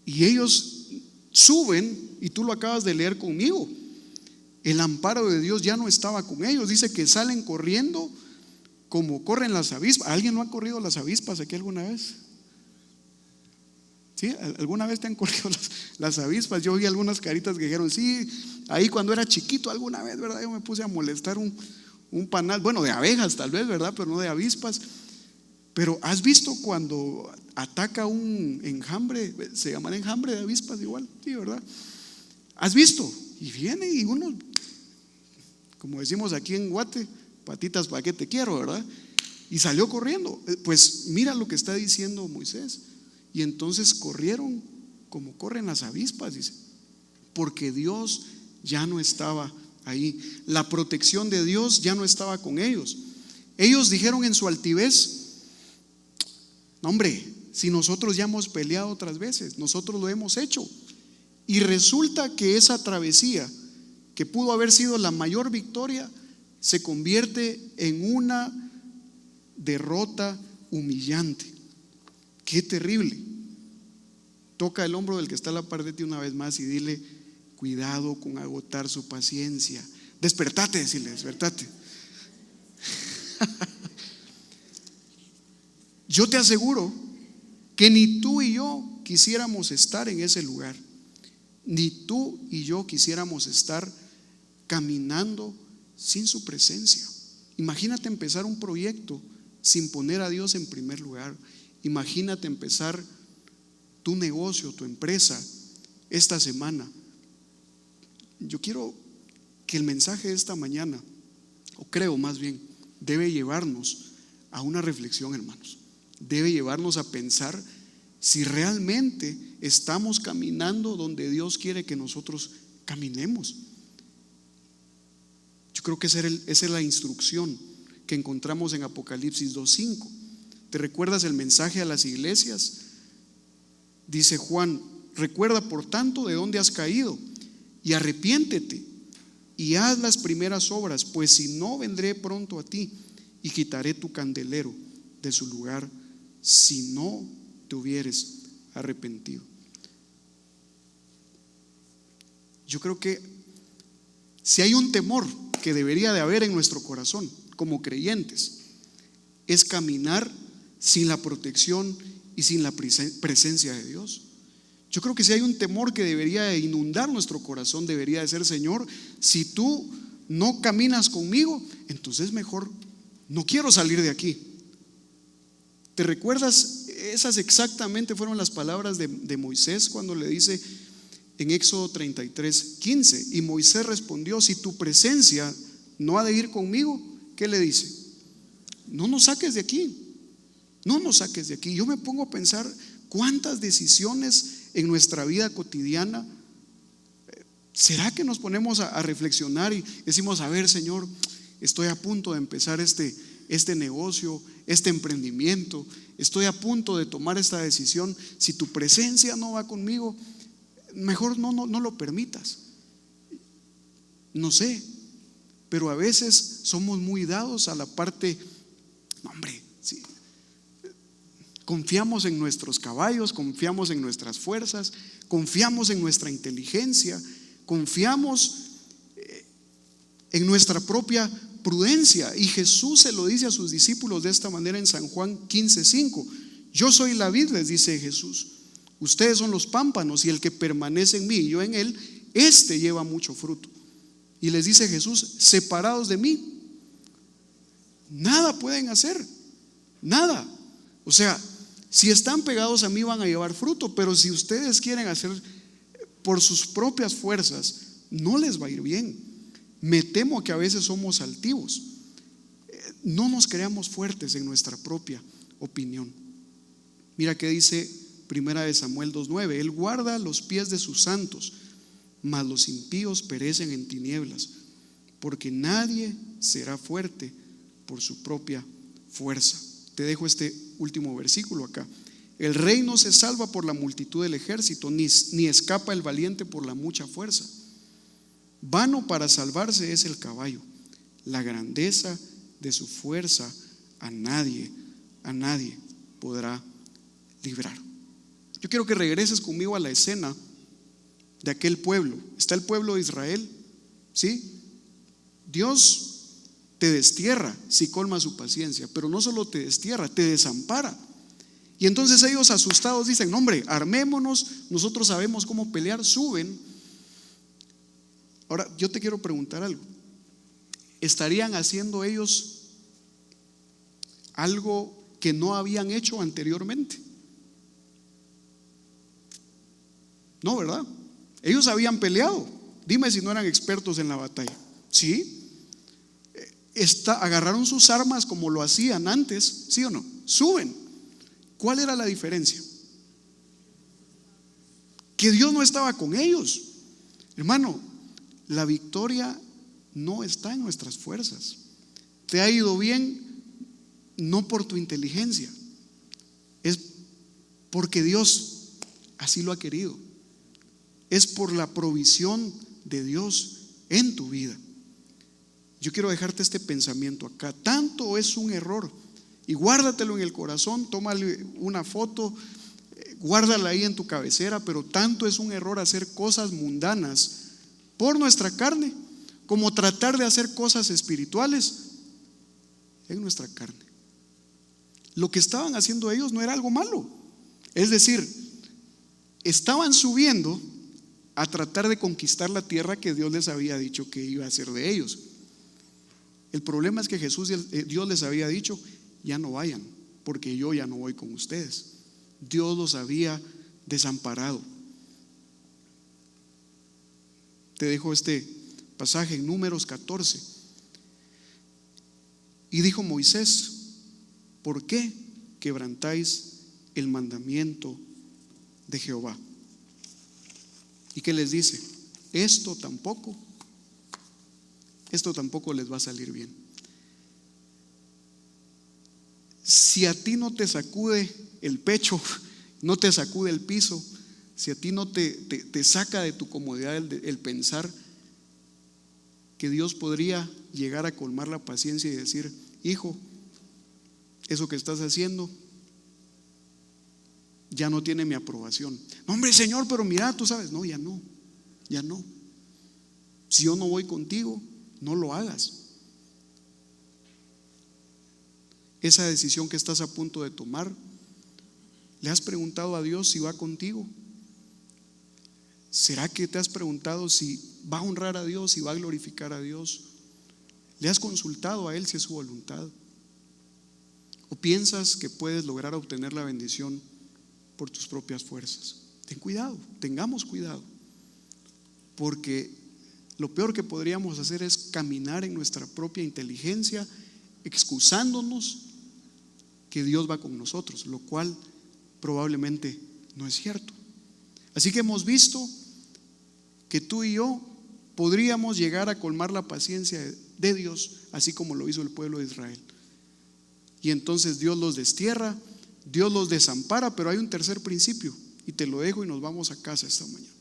Speaker 1: Y ellos suben, y tú lo acabas de leer conmigo, el amparo de Dios ya no estaba con ellos. Dice que salen corriendo como corren las avispas. ¿Alguien no ha corrido las avispas aquí alguna vez? ¿Sí? ¿Alguna vez te han corrido las avispas? Yo vi algunas caritas que dijeron: sí, ahí cuando era chiquito alguna vez, ¿verdad? Yo me puse a molestar un panal, bueno, de abejas tal vez, ¿verdad? Pero no de avispas. Pero ¿has visto cuando ataca un enjambre? Se llama enjambre de avispas igual, sí, ¿verdad? ¿Has visto? Y viene y uno, como decimos aquí en Guate, patitas pa' qué te quiero, ¿verdad? Y salió corriendo. Pues mira lo que está diciendo Moisés. Y entonces corrieron como corren las avispas, dice, porque Dios ya no estaba ahí. La protección de Dios ya no estaba con ellos. Ellos dijeron en su altivez: no, hombre, si nosotros ya hemos peleado otras veces, nosotros lo hemos hecho. Y resulta que esa travesía, que pudo haber sido la mayor victoria, se convierte en una derrota humillante. Qué terrible. Toca el hombro del que está a la par de ti una vez más y dile: cuidado con agotar su paciencia. Despertate, decirle, despertate. Yo te aseguro que ni tú y yo quisiéramos estar en ese lugar, ni tú y yo quisiéramos estar caminando sin su presencia. Imagínate empezar un proyecto sin poner a Dios en primer lugar. Imagínate empezar tu negocio, tu empresa esta semana. Yo quiero que el mensaje de esta mañana, o creo más bien, debe llevarnos a una reflexión, hermanos. Debe llevarnos a pensar si realmente estamos caminando donde Dios quiere que nosotros caminemos. Yo creo que esa es la instrucción que encontramos en Apocalipsis 2:5. ¿Te recuerdas el mensaje a las iglesias? Dice Juan: Recuerda por tanto de dónde has caído y arrepiéntete y haz las primeras obras, pues si no, vendré pronto a ti y quitaré tu candelero de su lugar si no te hubieres arrepentido. Yo creo que si hay un temor que debería de haber en nuestro corazón como creyentes, es caminar sin la protección y sin la presencia de Dios. Yo creo que si hay un temor que debería de inundar nuestro corazón, debería de ser: Señor, si tú no caminas conmigo, entonces mejor no quiero salir de aquí. ¿Te recuerdas? Esas exactamente fueron las palabras de Moisés cuando le dice en Éxodo 33:15, y Moisés respondió: si tu presencia no ha de ir conmigo, ¿qué le dice? No nos saques de aquí, no nos saques de aquí. Yo me pongo a pensar cuántas decisiones en nuestra vida cotidiana, ¿será que nos ponemos a reflexionar y decimos: a ver, Señor, estoy a punto de empezar este negocio, este emprendimiento, estoy a punto de tomar esta decisión, si tu presencia no va conmigo, mejor no lo permitas? No sé, pero a veces somos muy dados a la parte, hombre, sí, confiamos en nuestros caballos, confiamos en nuestras fuerzas, confiamos en nuestra inteligencia, confiamos en nuestra propia prudencia. Y Jesús se lo dice a sus discípulos de esta manera en San Juan 15:5. Yo soy la vid, les dice Jesús, ustedes son los pámpanos, y el que permanece en mí y yo en él, este lleva mucho fruto. Y les dice Jesús: separados de mí, nada pueden hacer, nada. O sea, si están pegados a mí van a llevar fruto, pero si ustedes quieren hacer por sus propias fuerzas, no les va a ir bien. Me temo que a veces somos altivos, no nos creamos fuertes en nuestra propia opinión. Mira que dice Primera de Samuel 2:9: Él guarda los pies de sus santos, mas los impíos perecen en tinieblas, porque nadie será fuerte por su propia fuerza. Te dejo este último versículo acá: el rey no se salva por la multitud del ejército, ni escapa el valiente por la mucha fuerza. Vano para salvarse es el caballo, la grandeza de su fuerza a nadie podrá librar. Yo quiero que regreses conmigo a la escena de aquel pueblo. Está el pueblo de Israel, ¿sí? Dios te destierra si colma su paciencia, pero no solo te destierra, te desampara. Y entonces ellos, asustados, dicen: no, hombre, armémonos, nosotros sabemos cómo pelear. Suben. Ahora yo te quiero preguntar algo: ¿estarían haciendo ellos algo que no habían hecho anteriormente? No, ¿verdad? Ellos habían peleado. Dime si no eran expertos en la batalla. Sí. Agarraron sus armas como lo hacían antes, ¿sí o no? Suben. ¿Cuál era la diferencia? Que Dios no estaba con ellos. Hermano, la victoria no está en nuestras fuerzas. Te ha ido bien no por tu inteligencia, es porque Dios así lo ha querido. Es por la provisión de Dios en tu vida. Yo quiero dejarte este pensamiento acá. Tanto es un error, y guárdatelo en el corazón, tómale una foto, guárdala ahí en tu cabecera, pero tanto es un error hacer cosas mundanas por nuestra carne, como tratar de hacer cosas espirituales en nuestra carne. Lo que estaban haciendo ellos no era algo malo. Es decir, estaban subiendo a tratar de conquistar la tierra que Dios les había dicho que iba a hacer de ellos. El problema es que Dios les había dicho: ya no vayan, porque yo ya no voy con ustedes. Dios los había desamparado. Te dejo este pasaje en Números 14. Y dijo Moisés: ¿por qué quebrantáis el mandamiento de Jehová? ¿Y qué les dice? Esto tampoco les va a salir bien. Si a ti no te sacude el pecho, no te sacude el piso, si a ti no te saca de tu comodidad el pensar que Dios podría llegar a colmar la paciencia y decir: hijo, eso que estás haciendo ya no tiene mi aprobación. No, hombre, Señor, pero mira, tú sabes. No, ya no. Si yo no voy contigo, no lo hagas. Esa decisión que estás a punto de tomar, ¿le has preguntado a Dios si va contigo? ¿Será que te has preguntado si va a honrar a Dios, si va a glorificar a Dios? ¿Le has consultado a Él si es su voluntad? ¿O piensas que puedes lograr obtener la bendición por tus propias fuerzas? Ten cuidado, tengamos cuidado, porque lo peor que podríamos hacer es caminar en nuestra propia inteligencia, excusándonos que Dios va con nosotros, lo cual probablemente no es cierto. Así que hemos visto que tú y yo podríamos llegar a colmar la paciencia de Dios, así como lo hizo el pueblo de Israel. Y entonces Dios los destierra, Dios los desampara. Pero hay un tercer principio, y te lo dejo y nos vamos a casa esta mañana.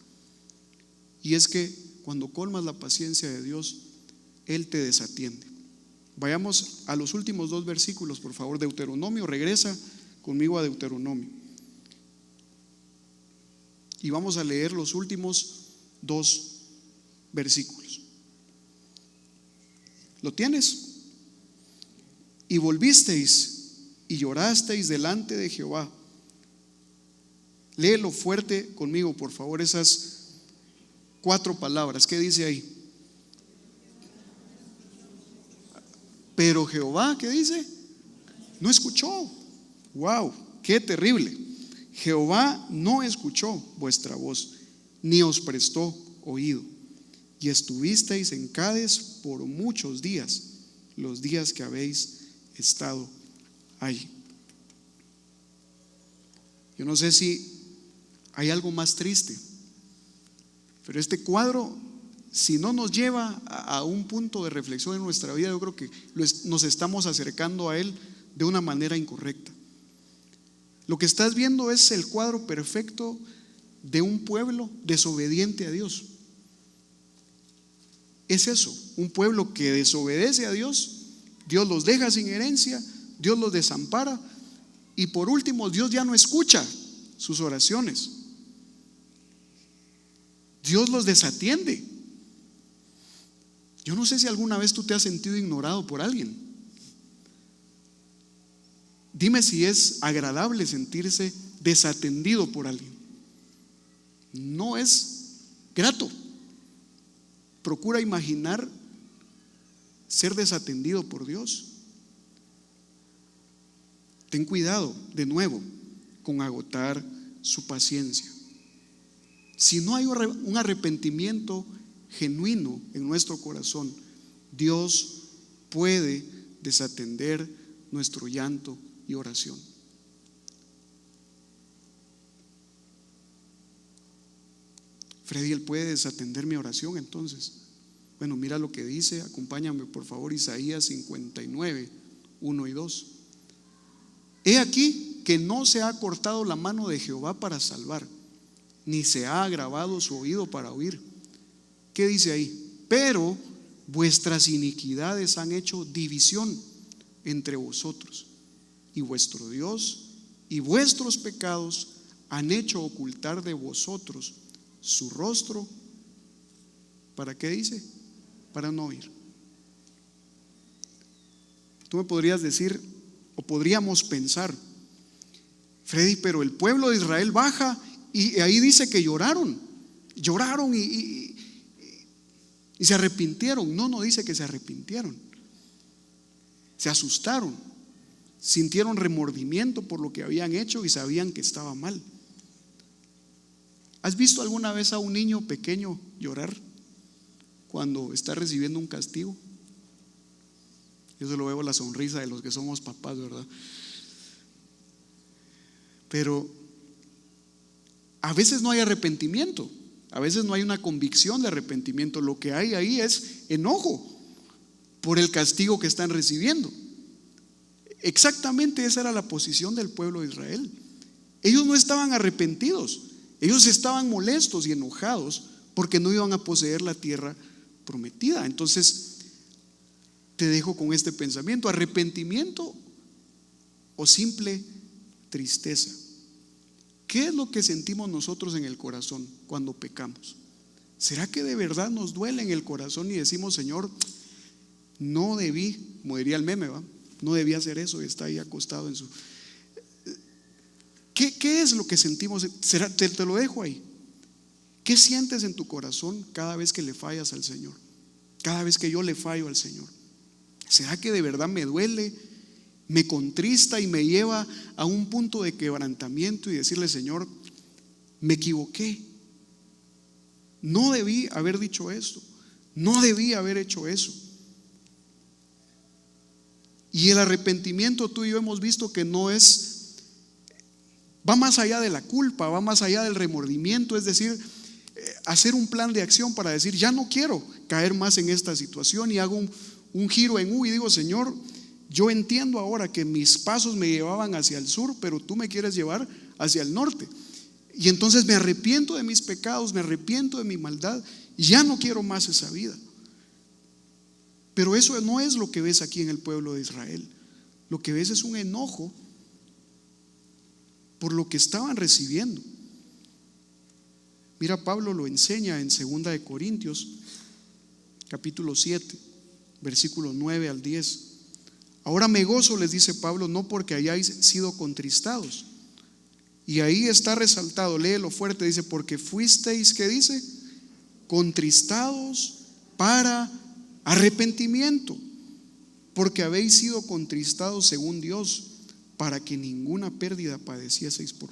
Speaker 1: Y es que cuando colmas la paciencia de Dios, Él te desatiende. Vayamos a los últimos 2 versículos, por favor. Deuteronomio, regresa conmigo a Deuteronomio. Y vamos a leer los últimos 2 versículos. ¿Lo tienes? Y volvisteis y llorasteis delante de Jehová. Léelo fuerte conmigo, por favor, esas 4 palabras. ¿Qué dice ahí? Pero Jehová, ¿qué dice? No escuchó. Wow, qué terrible. Jehová no escuchó vuestra voz, ni os prestó oído, y estuvisteis en Cades por muchos días, los días que habéis estado allí. Yo no sé si hay algo más triste, pero este cuadro, si no nos lleva a un punto de reflexión en nuestra vida, yo creo que nos estamos acercando a él de una manera incorrecta. Lo que estás viendo es el cuadro perfecto de un pueblo desobediente a Dios. Es eso, un pueblo que desobedece a Dios. Dios los deja sin herencia, Dios los desampara, y por último Dios ya no escucha sus oraciones. Dios los desatiende. Yo no sé si alguna vez tú te has sentido ignorado por alguien. Dime si es agradable sentirse desatendido por alguien. No es grato. Procura imaginar ser desatendido por Dios. Ten cuidado, de nuevo, con agotar su paciencia. Si no hay un arrepentimiento genuino en nuestro corazón, Dios puede desatender nuestro llanto y oración. Freddy, ¿él puede desatender mi oración entonces? Bueno, mira lo que dice, acompáñame por favor, Isaías 59, 1 y 2. He aquí que no se ha cortado la mano de Jehová para salvar, ni se ha agravado su oído para oír. ¿Qué dice ahí? Pero vuestras iniquidades han hecho división entre vosotros, y vuestro Dios y vuestros pecados han hecho ocultar de vosotros su rostro. ¿Para qué dice? Para no oír. Tú me podrías decir, o podríamos pensar: Freddy, pero el pueblo de Israel baja y ahí dice que lloraron y se arrepintieron. No dice que se arrepintieron. Se asustaron, sintieron remordimiento por lo que habían hecho y sabían que estaba mal. ¿Has visto alguna vez a un niño pequeño llorar cuando está recibiendo un castigo? Yo solo veo la sonrisa de los que somos papás, ¿verdad? Pero a veces no hay arrepentimiento, a veces no hay una convicción de arrepentimiento. Lo que hay ahí es enojo por el castigo que están recibiendo. Exactamente esa era la posición del pueblo de Israel. Ellos no estaban arrepentidos, Ellos estaban molestos y enojados porque no iban a poseer la tierra prometida. Entonces te dejo con este pensamiento: arrepentimiento o simple tristeza. ¿Qué es lo que sentimos nosotros en el corazón cuando pecamos? ¿Será que de verdad nos duele en el corazón y decimos: Señor, no debí, como diría el meme, ¿va? No debí hacer eso, y está ahí acostado en su... ¿Qué es lo que sentimos? Te lo dejo ahí. ¿Qué sientes en tu corazón cada vez que le fallas al Señor? Cada vez que yo le fallo al Señor. ¿Será que de verdad me duele, me contrista y me lleva a un punto de quebrantamiento y decirle: Señor, me equivoqué, no debí haber dicho esto, no debí haber hecho eso? Y el arrepentimiento, tú y yo hemos visto que no es, va más allá de la culpa, va más allá del remordimiento. Es decir, hacer un plan de acción para decir: ya no quiero caer más en esta situación, y hago un giro en U y digo: Señor, yo entiendo ahora que mis pasos me llevaban hacia el sur, pero tú me quieres llevar hacia el norte, y entonces me arrepiento de mis pecados, me arrepiento de mi maldad, y ya no quiero más esa vida. Pero eso no es lo que ves aquí en el pueblo de Israel. Lo que ves es un enojo por lo que estaban recibiendo. Mira, Pablo lo enseña en 2 de Corintios capítulo 7, versículos 9 al 10. Ahora me gozo, les dice Pablo, no porque hayáis sido contristados. Y ahí está resaltado, léelo fuerte, dice: porque fuisteis, ¿qué dice? Contristados para arrepentimiento, porque habéis sido contristados según Dios, para que ninguna pérdida padecieseis por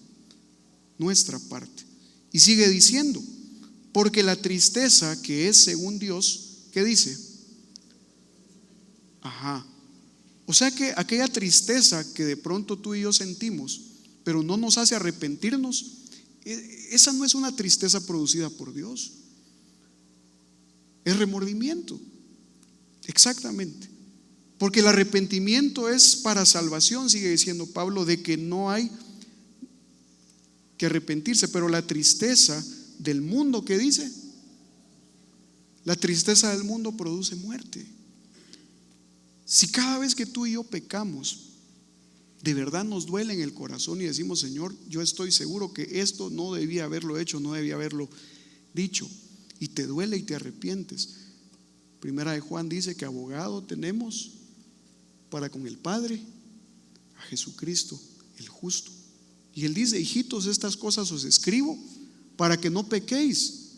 Speaker 1: nuestra parte. Y sigue diciendo: porque la tristeza que es según Dios, ¿qué dice? O sea que aquella tristeza que de pronto tú y yo sentimos, pero no nos hace arrepentirnos, esa no es una tristeza producida por Dios, es remordimiento. Exactamente. Porque el arrepentimiento es para salvación, sigue diciendo Pablo, de que no hay que arrepentirse. Pero la tristeza del mundo, ¿qué dice? La tristeza del mundo produce muerte. Si cada vez que tú y yo pecamos, de verdad nos duele en el corazón y decimos: Señor, yo estoy seguro que esto no debía haberlo hecho, no debía haberlo dicho, y te duele y te arrepientes. Primera de Juan dice que abogado tenemos para con el Padre, a Jesucristo el justo. Y él dice: hijitos, estas cosas os escribo para que no pequéis,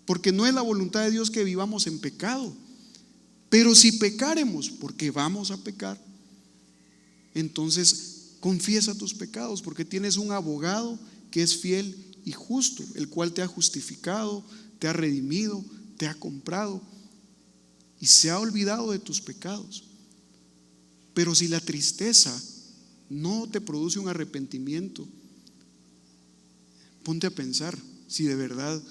Speaker 1: porque no es la voluntad de Dios que vivamos en pecado. Pero si pecáremos, porque vamos a pecar, entonces confiesa tus pecados, porque tienes un abogado que es fiel y justo, el cual te ha justificado, te ha redimido, te ha comprado y se ha olvidado de tus pecados. Pero si la tristeza no te produce un arrepentimiento, ponte a pensar si de verdad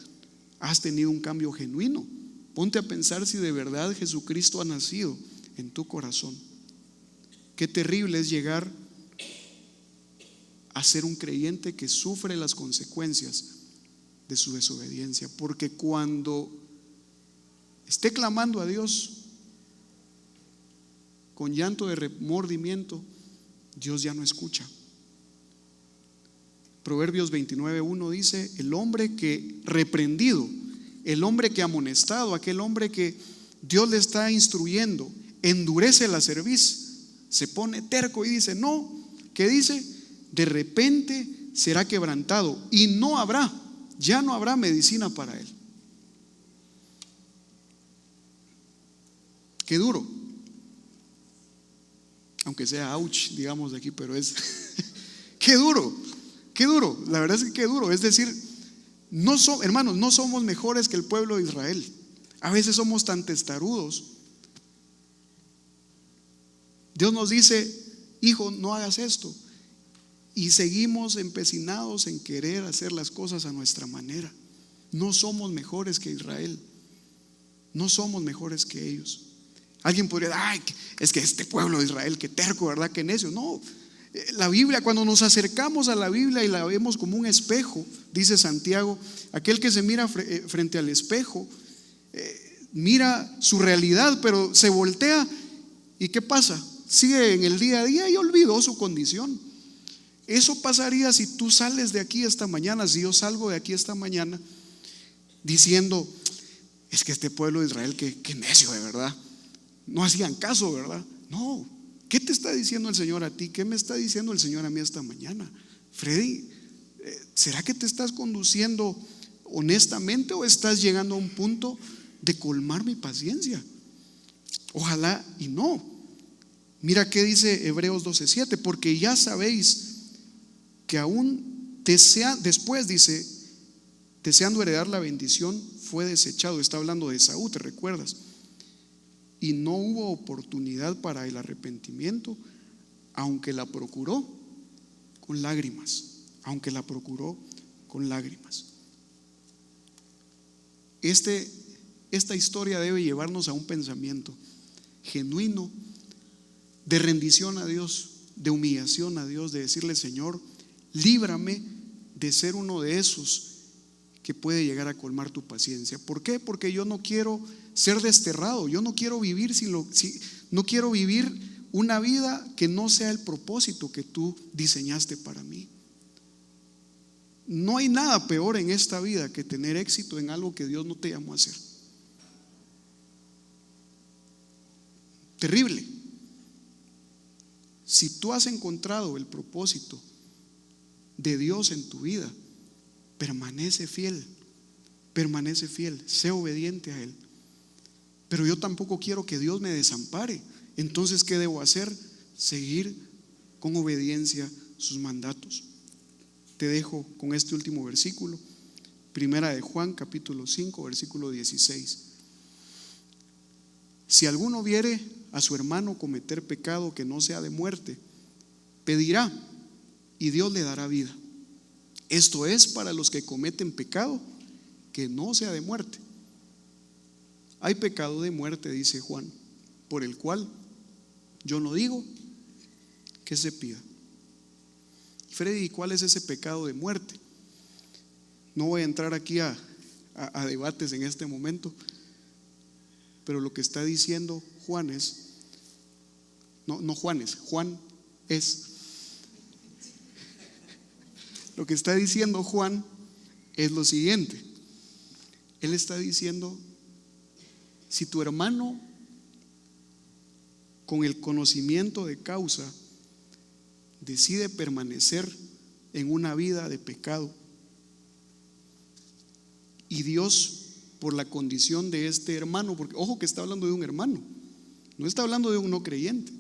Speaker 1: has tenido un cambio genuino. Ponte a pensar si de verdad Jesucristo ha nacido en tu corazón. Qué terrible es llegar a ser un creyente que sufre las consecuencias de su desobediencia, porque cuando esté clamando a Dios con llanto de remordimiento, Dios ya no escucha. Proverbios 29:1 dice: el hombre que reprendido, el hombre que amonestado, aquel hombre que Dios le está instruyendo, endurece la cerviz, se pone terco y dice no, ¿qué dice? De repente será quebrantado y no habrá, ya no habrá medicina para él. Qué duro, aunque sea ouch, digamos de aquí, pero es qué duro, la verdad es que qué duro. Es decir, hermanos, no somos mejores que el pueblo de Israel. A veces somos tan testarudos. Dios nos dice: hijo, no hagas esto, y seguimos empecinados en querer hacer las cosas a nuestra manera. No somos mejores que Israel, no somos mejores que ellos. Alguien podría decir: ay, es que este pueblo de Israel, que terco, ¿verdad? Que necio. No, La Biblia, cuando nos acercamos a la Biblia y la vemos como un espejo, dice Santiago, aquel que se mira frente al espejo, mira su realidad, pero se voltea y ¿qué pasa? Sigue en el día a día y olvidó su condición. Eso pasaría si tú sales de aquí esta mañana, si yo salgo de aquí esta mañana diciendo, es que este pueblo de Israel, que necio de verdad, no hacían caso, ¿verdad? No. ¿Qué te está diciendo el Señor a ti? ¿Qué me está diciendo el Señor a mí esta mañana? Freddy, ¿será que te estás conduciendo honestamente o estás llegando a un punto de colmar mi paciencia? Ojalá y no. Mira qué dice Hebreos 12:7, porque ya sabéis que aún después dice, deseando heredar la bendición, fue desechado. Está hablando de Esaú, ¿te recuerdas? Y no hubo oportunidad para el arrepentimiento, aunque la procuró con lágrimas. Aunque la procuró con lágrimas. Esta historia debe llevarnos a un pensamiento genuino de rendición a Dios, de humillación a Dios, de decirle: Señor, líbrame de ser uno de esos que puede llegar a colmar tu paciencia. ¿Por qué? Porque yo no quiero ser desterrado, yo no quiero vivir no quiero vivir una vida que no sea el propósito que tú diseñaste para mí. No hay nada peor en esta vida que tener éxito en algo que Dios no te llamó a hacer. Terrible. Si tú has encontrado el propósito de Dios en tu vida, permanece fiel, sé obediente a Él. Pero yo tampoco quiero que Dios me desampare. Entonces, ¿qué debo hacer? Seguir con obediencia sus mandatos. Te dejo con este último versículo, Primera de Juan, capítulo 5, versículo 16. Si alguno viere a su hermano cometer pecado que no sea de muerte, pedirá y Dios le dará vida. Esto es para los que cometen pecado que no sea de muerte. Hay pecado de muerte, dice Juan, por el cual yo no digo que se pida. Freddy, ¿cuál es ese pecado de muerte? No voy a entrar aquí a debates en este momento, pero lo que está diciendo Juan es, Juan es, lo que está diciendo Juan es lo siguiente. Él está diciendo: si tu hermano, con el conocimiento de causa, decide permanecer en una vida de pecado, y Dios, por la condición de este hermano, porque ojo que está hablando de un hermano, no está hablando de un no creyente,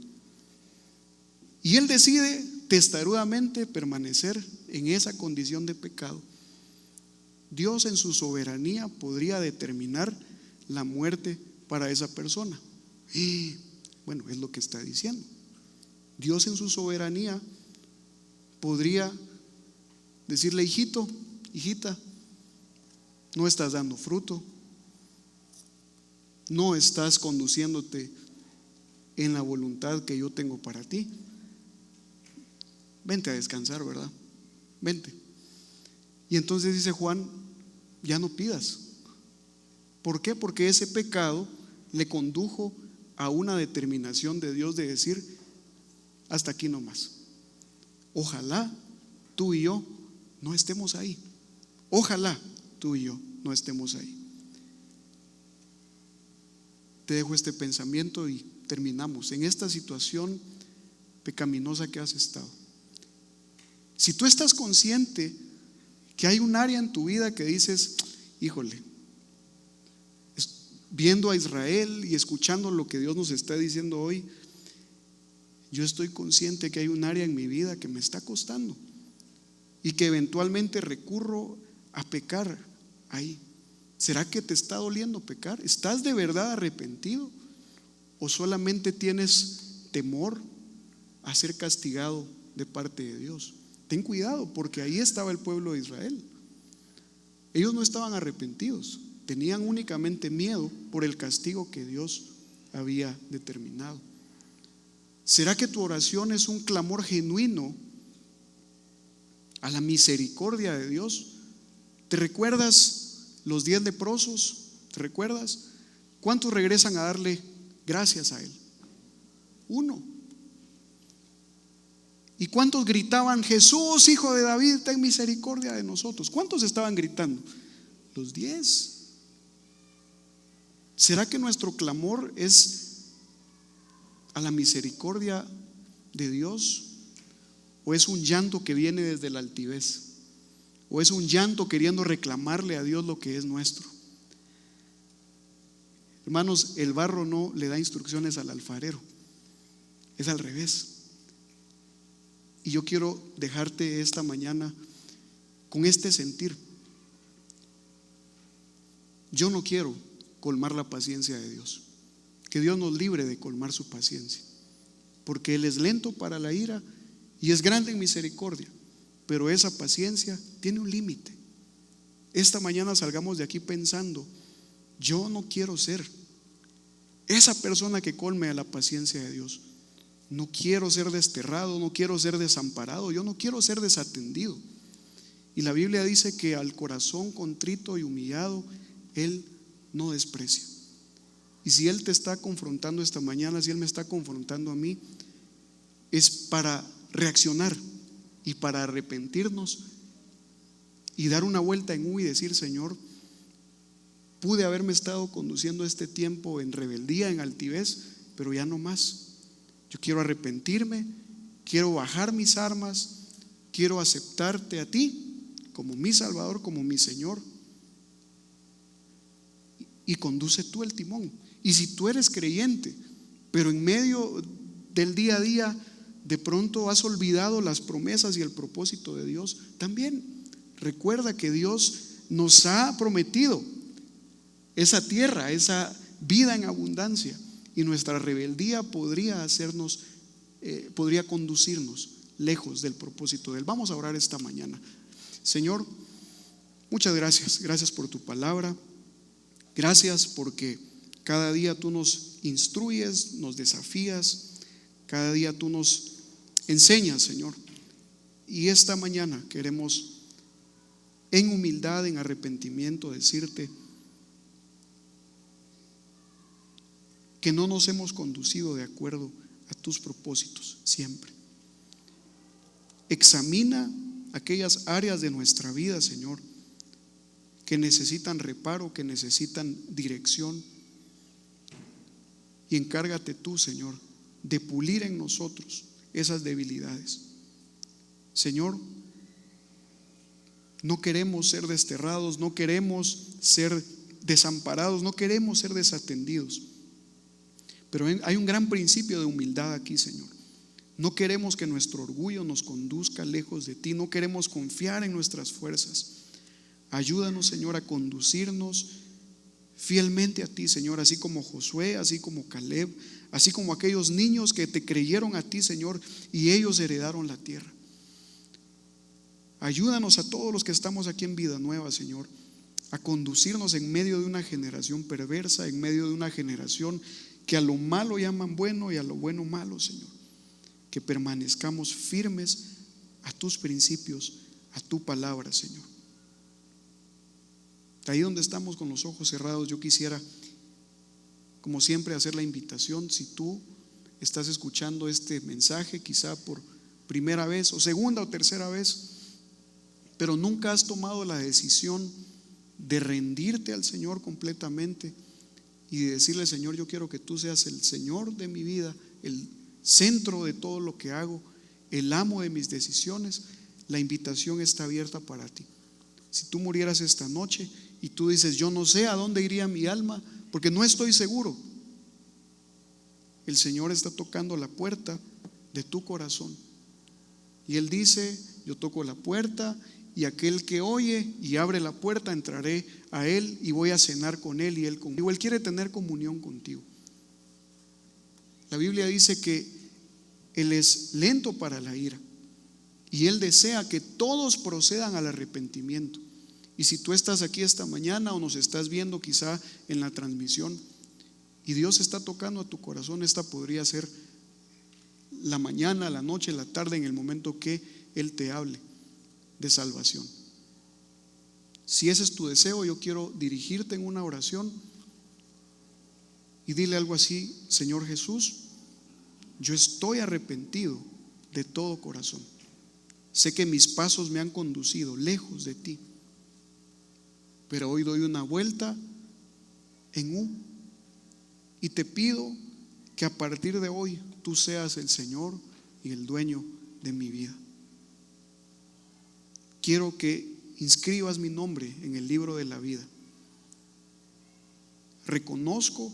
Speaker 1: y él decide testarudamente permanecer en esa condición de pecado, Dios en su soberanía podría determinar la muerte para esa persona. Y bueno, es lo que está diciendo. Dios en su soberanía podría decirle: hijito, hijita, no estás dando fruto, no estás conduciéndote en la voluntad que yo tengo para ti, vente a descansar, ¿verdad? Vente. Y entonces dice Juan: ya no pidas. ¿Por qué? Porque ese pecado le condujo a una determinación de Dios de decir: hasta aquí nomás. Ojalá tú y yo no estemos ahí. Ojalá tú y yo no estemos ahí. Te dejo este pensamiento y terminamos. En esta situación pecaminosa que has estado, si tú estás consciente que hay un área en tu vida que dices: híjole, viendo a Israel y escuchando lo que Dios nos está diciendo hoy, yo estoy consciente que hay un área en mi vida que me está costando y que eventualmente recurro a pecar ahí. ¿Será que te está doliendo pecar? ¿Estás de verdad arrepentido? ¿O solamente tienes temor a ser castigado de parte de Dios? Ten cuidado, porque ahí estaba el pueblo de Israel. Ellos no estaban arrepentidos, tenían únicamente miedo por el castigo que Dios había determinado. ¿Será que tu oración es un clamor genuino a la misericordia de Dios? ¿Te recuerdas los 10 leprosos? ¿Te recuerdas? ¿Cuántos regresan a darle gracias a Él? 1. ¿Y cuántos gritaban: Jesús, hijo de David, ten misericordia de nosotros? ¿Cuántos estaban gritando? Los 10. ¿Será que nuestro clamor es a la misericordia de Dios? ¿O es un llanto que viene desde la altivez? ¿O es un llanto queriendo reclamarle a Dios lo que es nuestro? Hermanos, el barro no le da instrucciones al alfarero, es al revés. Y yo quiero dejarte esta mañana con este sentir. Yo no quiero colmar la paciencia de Dios. Que Dios nos libre de colmar su paciencia, porque Él es lento para la ira y es grande en misericordia, pero esa paciencia tiene un límite. Esta mañana salgamos de aquí pensando: yo no quiero ser esa persona que colme a la paciencia de Dios. No quiero ser desterrado, no quiero ser desamparado, yo no quiero ser desatendido. Y la Biblia dice que al corazón contrito y humillado Él no desprecia. Y si Él te está confrontando esta mañana, si Él me está confrontando a mí, es para reaccionar y para arrepentirnos y dar una vuelta en U y decir: Señor, pude haberme estado conduciendo este tiempo en rebeldía, en altivez, pero ya no más. Yo quiero arrepentirme, quiero bajar mis armas, quiero aceptarte a ti como mi Salvador, como mi Señor, y conduce tú el timón. Y si tú eres creyente, pero en medio del día a día de pronto has olvidado las promesas y el propósito de Dios, también recuerda que Dios nos ha prometido esa tierra, esa vida en abundancia, y nuestra rebeldía podría hacernos, podría conducirnos lejos del propósito de Él. Vamos a orar esta mañana. Señor, muchas gracias. Gracias por tu palabra. Gracias porque cada día tú nos instruyes, nos desafías, cada día tú nos enseñas, Señor. Y esta mañana queremos, en humildad, en arrepentimiento, decirte que no nos hemos conducido de acuerdo a tus propósitos siempre. Examina aquellas áreas de nuestra vida, Señor, que necesitan reparo, que necesitan dirección, y encárgate tú, Señor, de pulir en nosotros esas debilidades. Señor, no queremos ser desterrados, no queremos ser desamparados, no queremos ser desatendidos, pero hay un gran principio de humildad aquí, Señor. No queremos que nuestro orgullo nos conduzca lejos de ti, no queremos confiar en nuestras fuerzas. Ayúdanos, Señor, a conducirnos fielmente a ti, Señor, así como Josué, así como Caleb, así como aquellos niños que te creyeron a ti, Señor, y ellos heredaron la tierra. Ayúdanos a todos los que estamos aquí en Vida Nueva, Señor, a conducirnos en medio de una generación perversa, en medio de una generación que a lo malo llaman bueno y a lo bueno malo, Señor. Que permanezcamos firmes a tus principios, a tu palabra, Señor. Ahí donde estamos con los ojos cerrados, yo quisiera, como siempre, hacer la invitación. Si tú estás escuchando este mensaje, quizá por primera vez o segunda o tercera vez, pero nunca has tomado la decisión de rendirte al Señor completamente y de decirle: Señor, yo quiero que tú seas el Señor de mi vida, el centro de todo lo que hago, el amo de mis decisiones. La invitación está abierta para ti. Si tú murieras esta noche y tú dices: yo no sé a dónde iría mi alma porque no estoy seguro, el Señor está tocando la puerta de tu corazón y Él dice: yo toco la puerta, y aquel que oye y abre la puerta, entraré a Él y voy a cenar con Él y Él conmigo. Él quiere tener comunión contigo. La Biblia dice que Él es lento para la ira y Él desea que todos procedan al arrepentimiento. Y si tú estás aquí esta mañana o nos estás viendo quizá en la transmisión y Dios está tocando a tu corazón, esta podría ser la mañana, la noche, la tarde, en el momento que Él te hable de salvación. Si ese es tu deseo, yo quiero dirigirte en una oración y dile algo así: Señor Jesús, yo estoy arrepentido de todo corazón. Sé que mis pasos me han conducido lejos de ti, pero hoy doy una vuelta en U y te pido que a partir de hoy tú seas el Señor y el dueño de mi vida. Quiero que inscribas mi nombre en el libro de la vida. Reconozco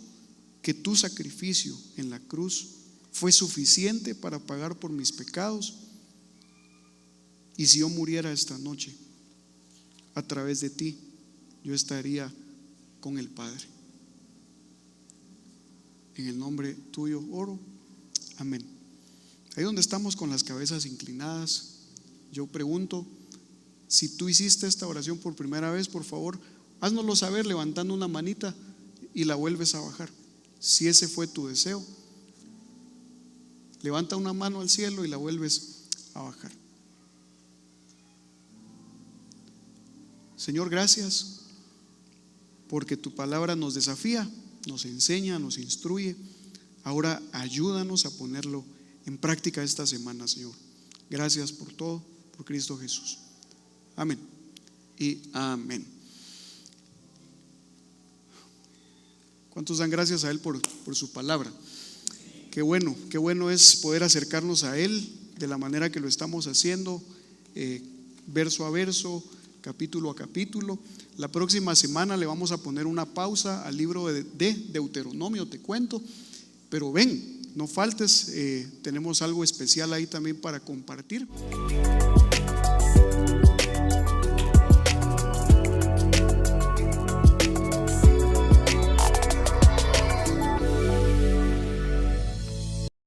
Speaker 1: que tu sacrificio en la cruz fue suficiente para pagar por mis pecados, y si yo muriera esta noche, a través de ti yo estaría con el Padre. En el nombre tuyo oro, amén. Ahí donde estamos con las cabezas inclinadas, yo pregunto: si tú hiciste esta oración por primera vez, por favor, háznoslo saber levantando una manita y la vuelves a bajar. Si ese fue tu deseo, levanta una mano al cielo y la vuelves a bajar. Señor, gracias porque tu palabra nos desafía, nos enseña, nos instruye. Ahora ayúdanos a ponerlo en práctica esta semana, Señor. Gracias por todo, por Cristo Jesús. Amén y amén. ¿Cuántos dan gracias a Él por su palabra? Qué bueno es poder acercarnos a Él de la manera que lo estamos haciendo, verso a verso, capítulo a capítulo. La próxima semana le vamos a poner una pausa al libro de Deuteronomio, te cuento, pero ven, no faltes, tenemos algo especial ahí también para compartir.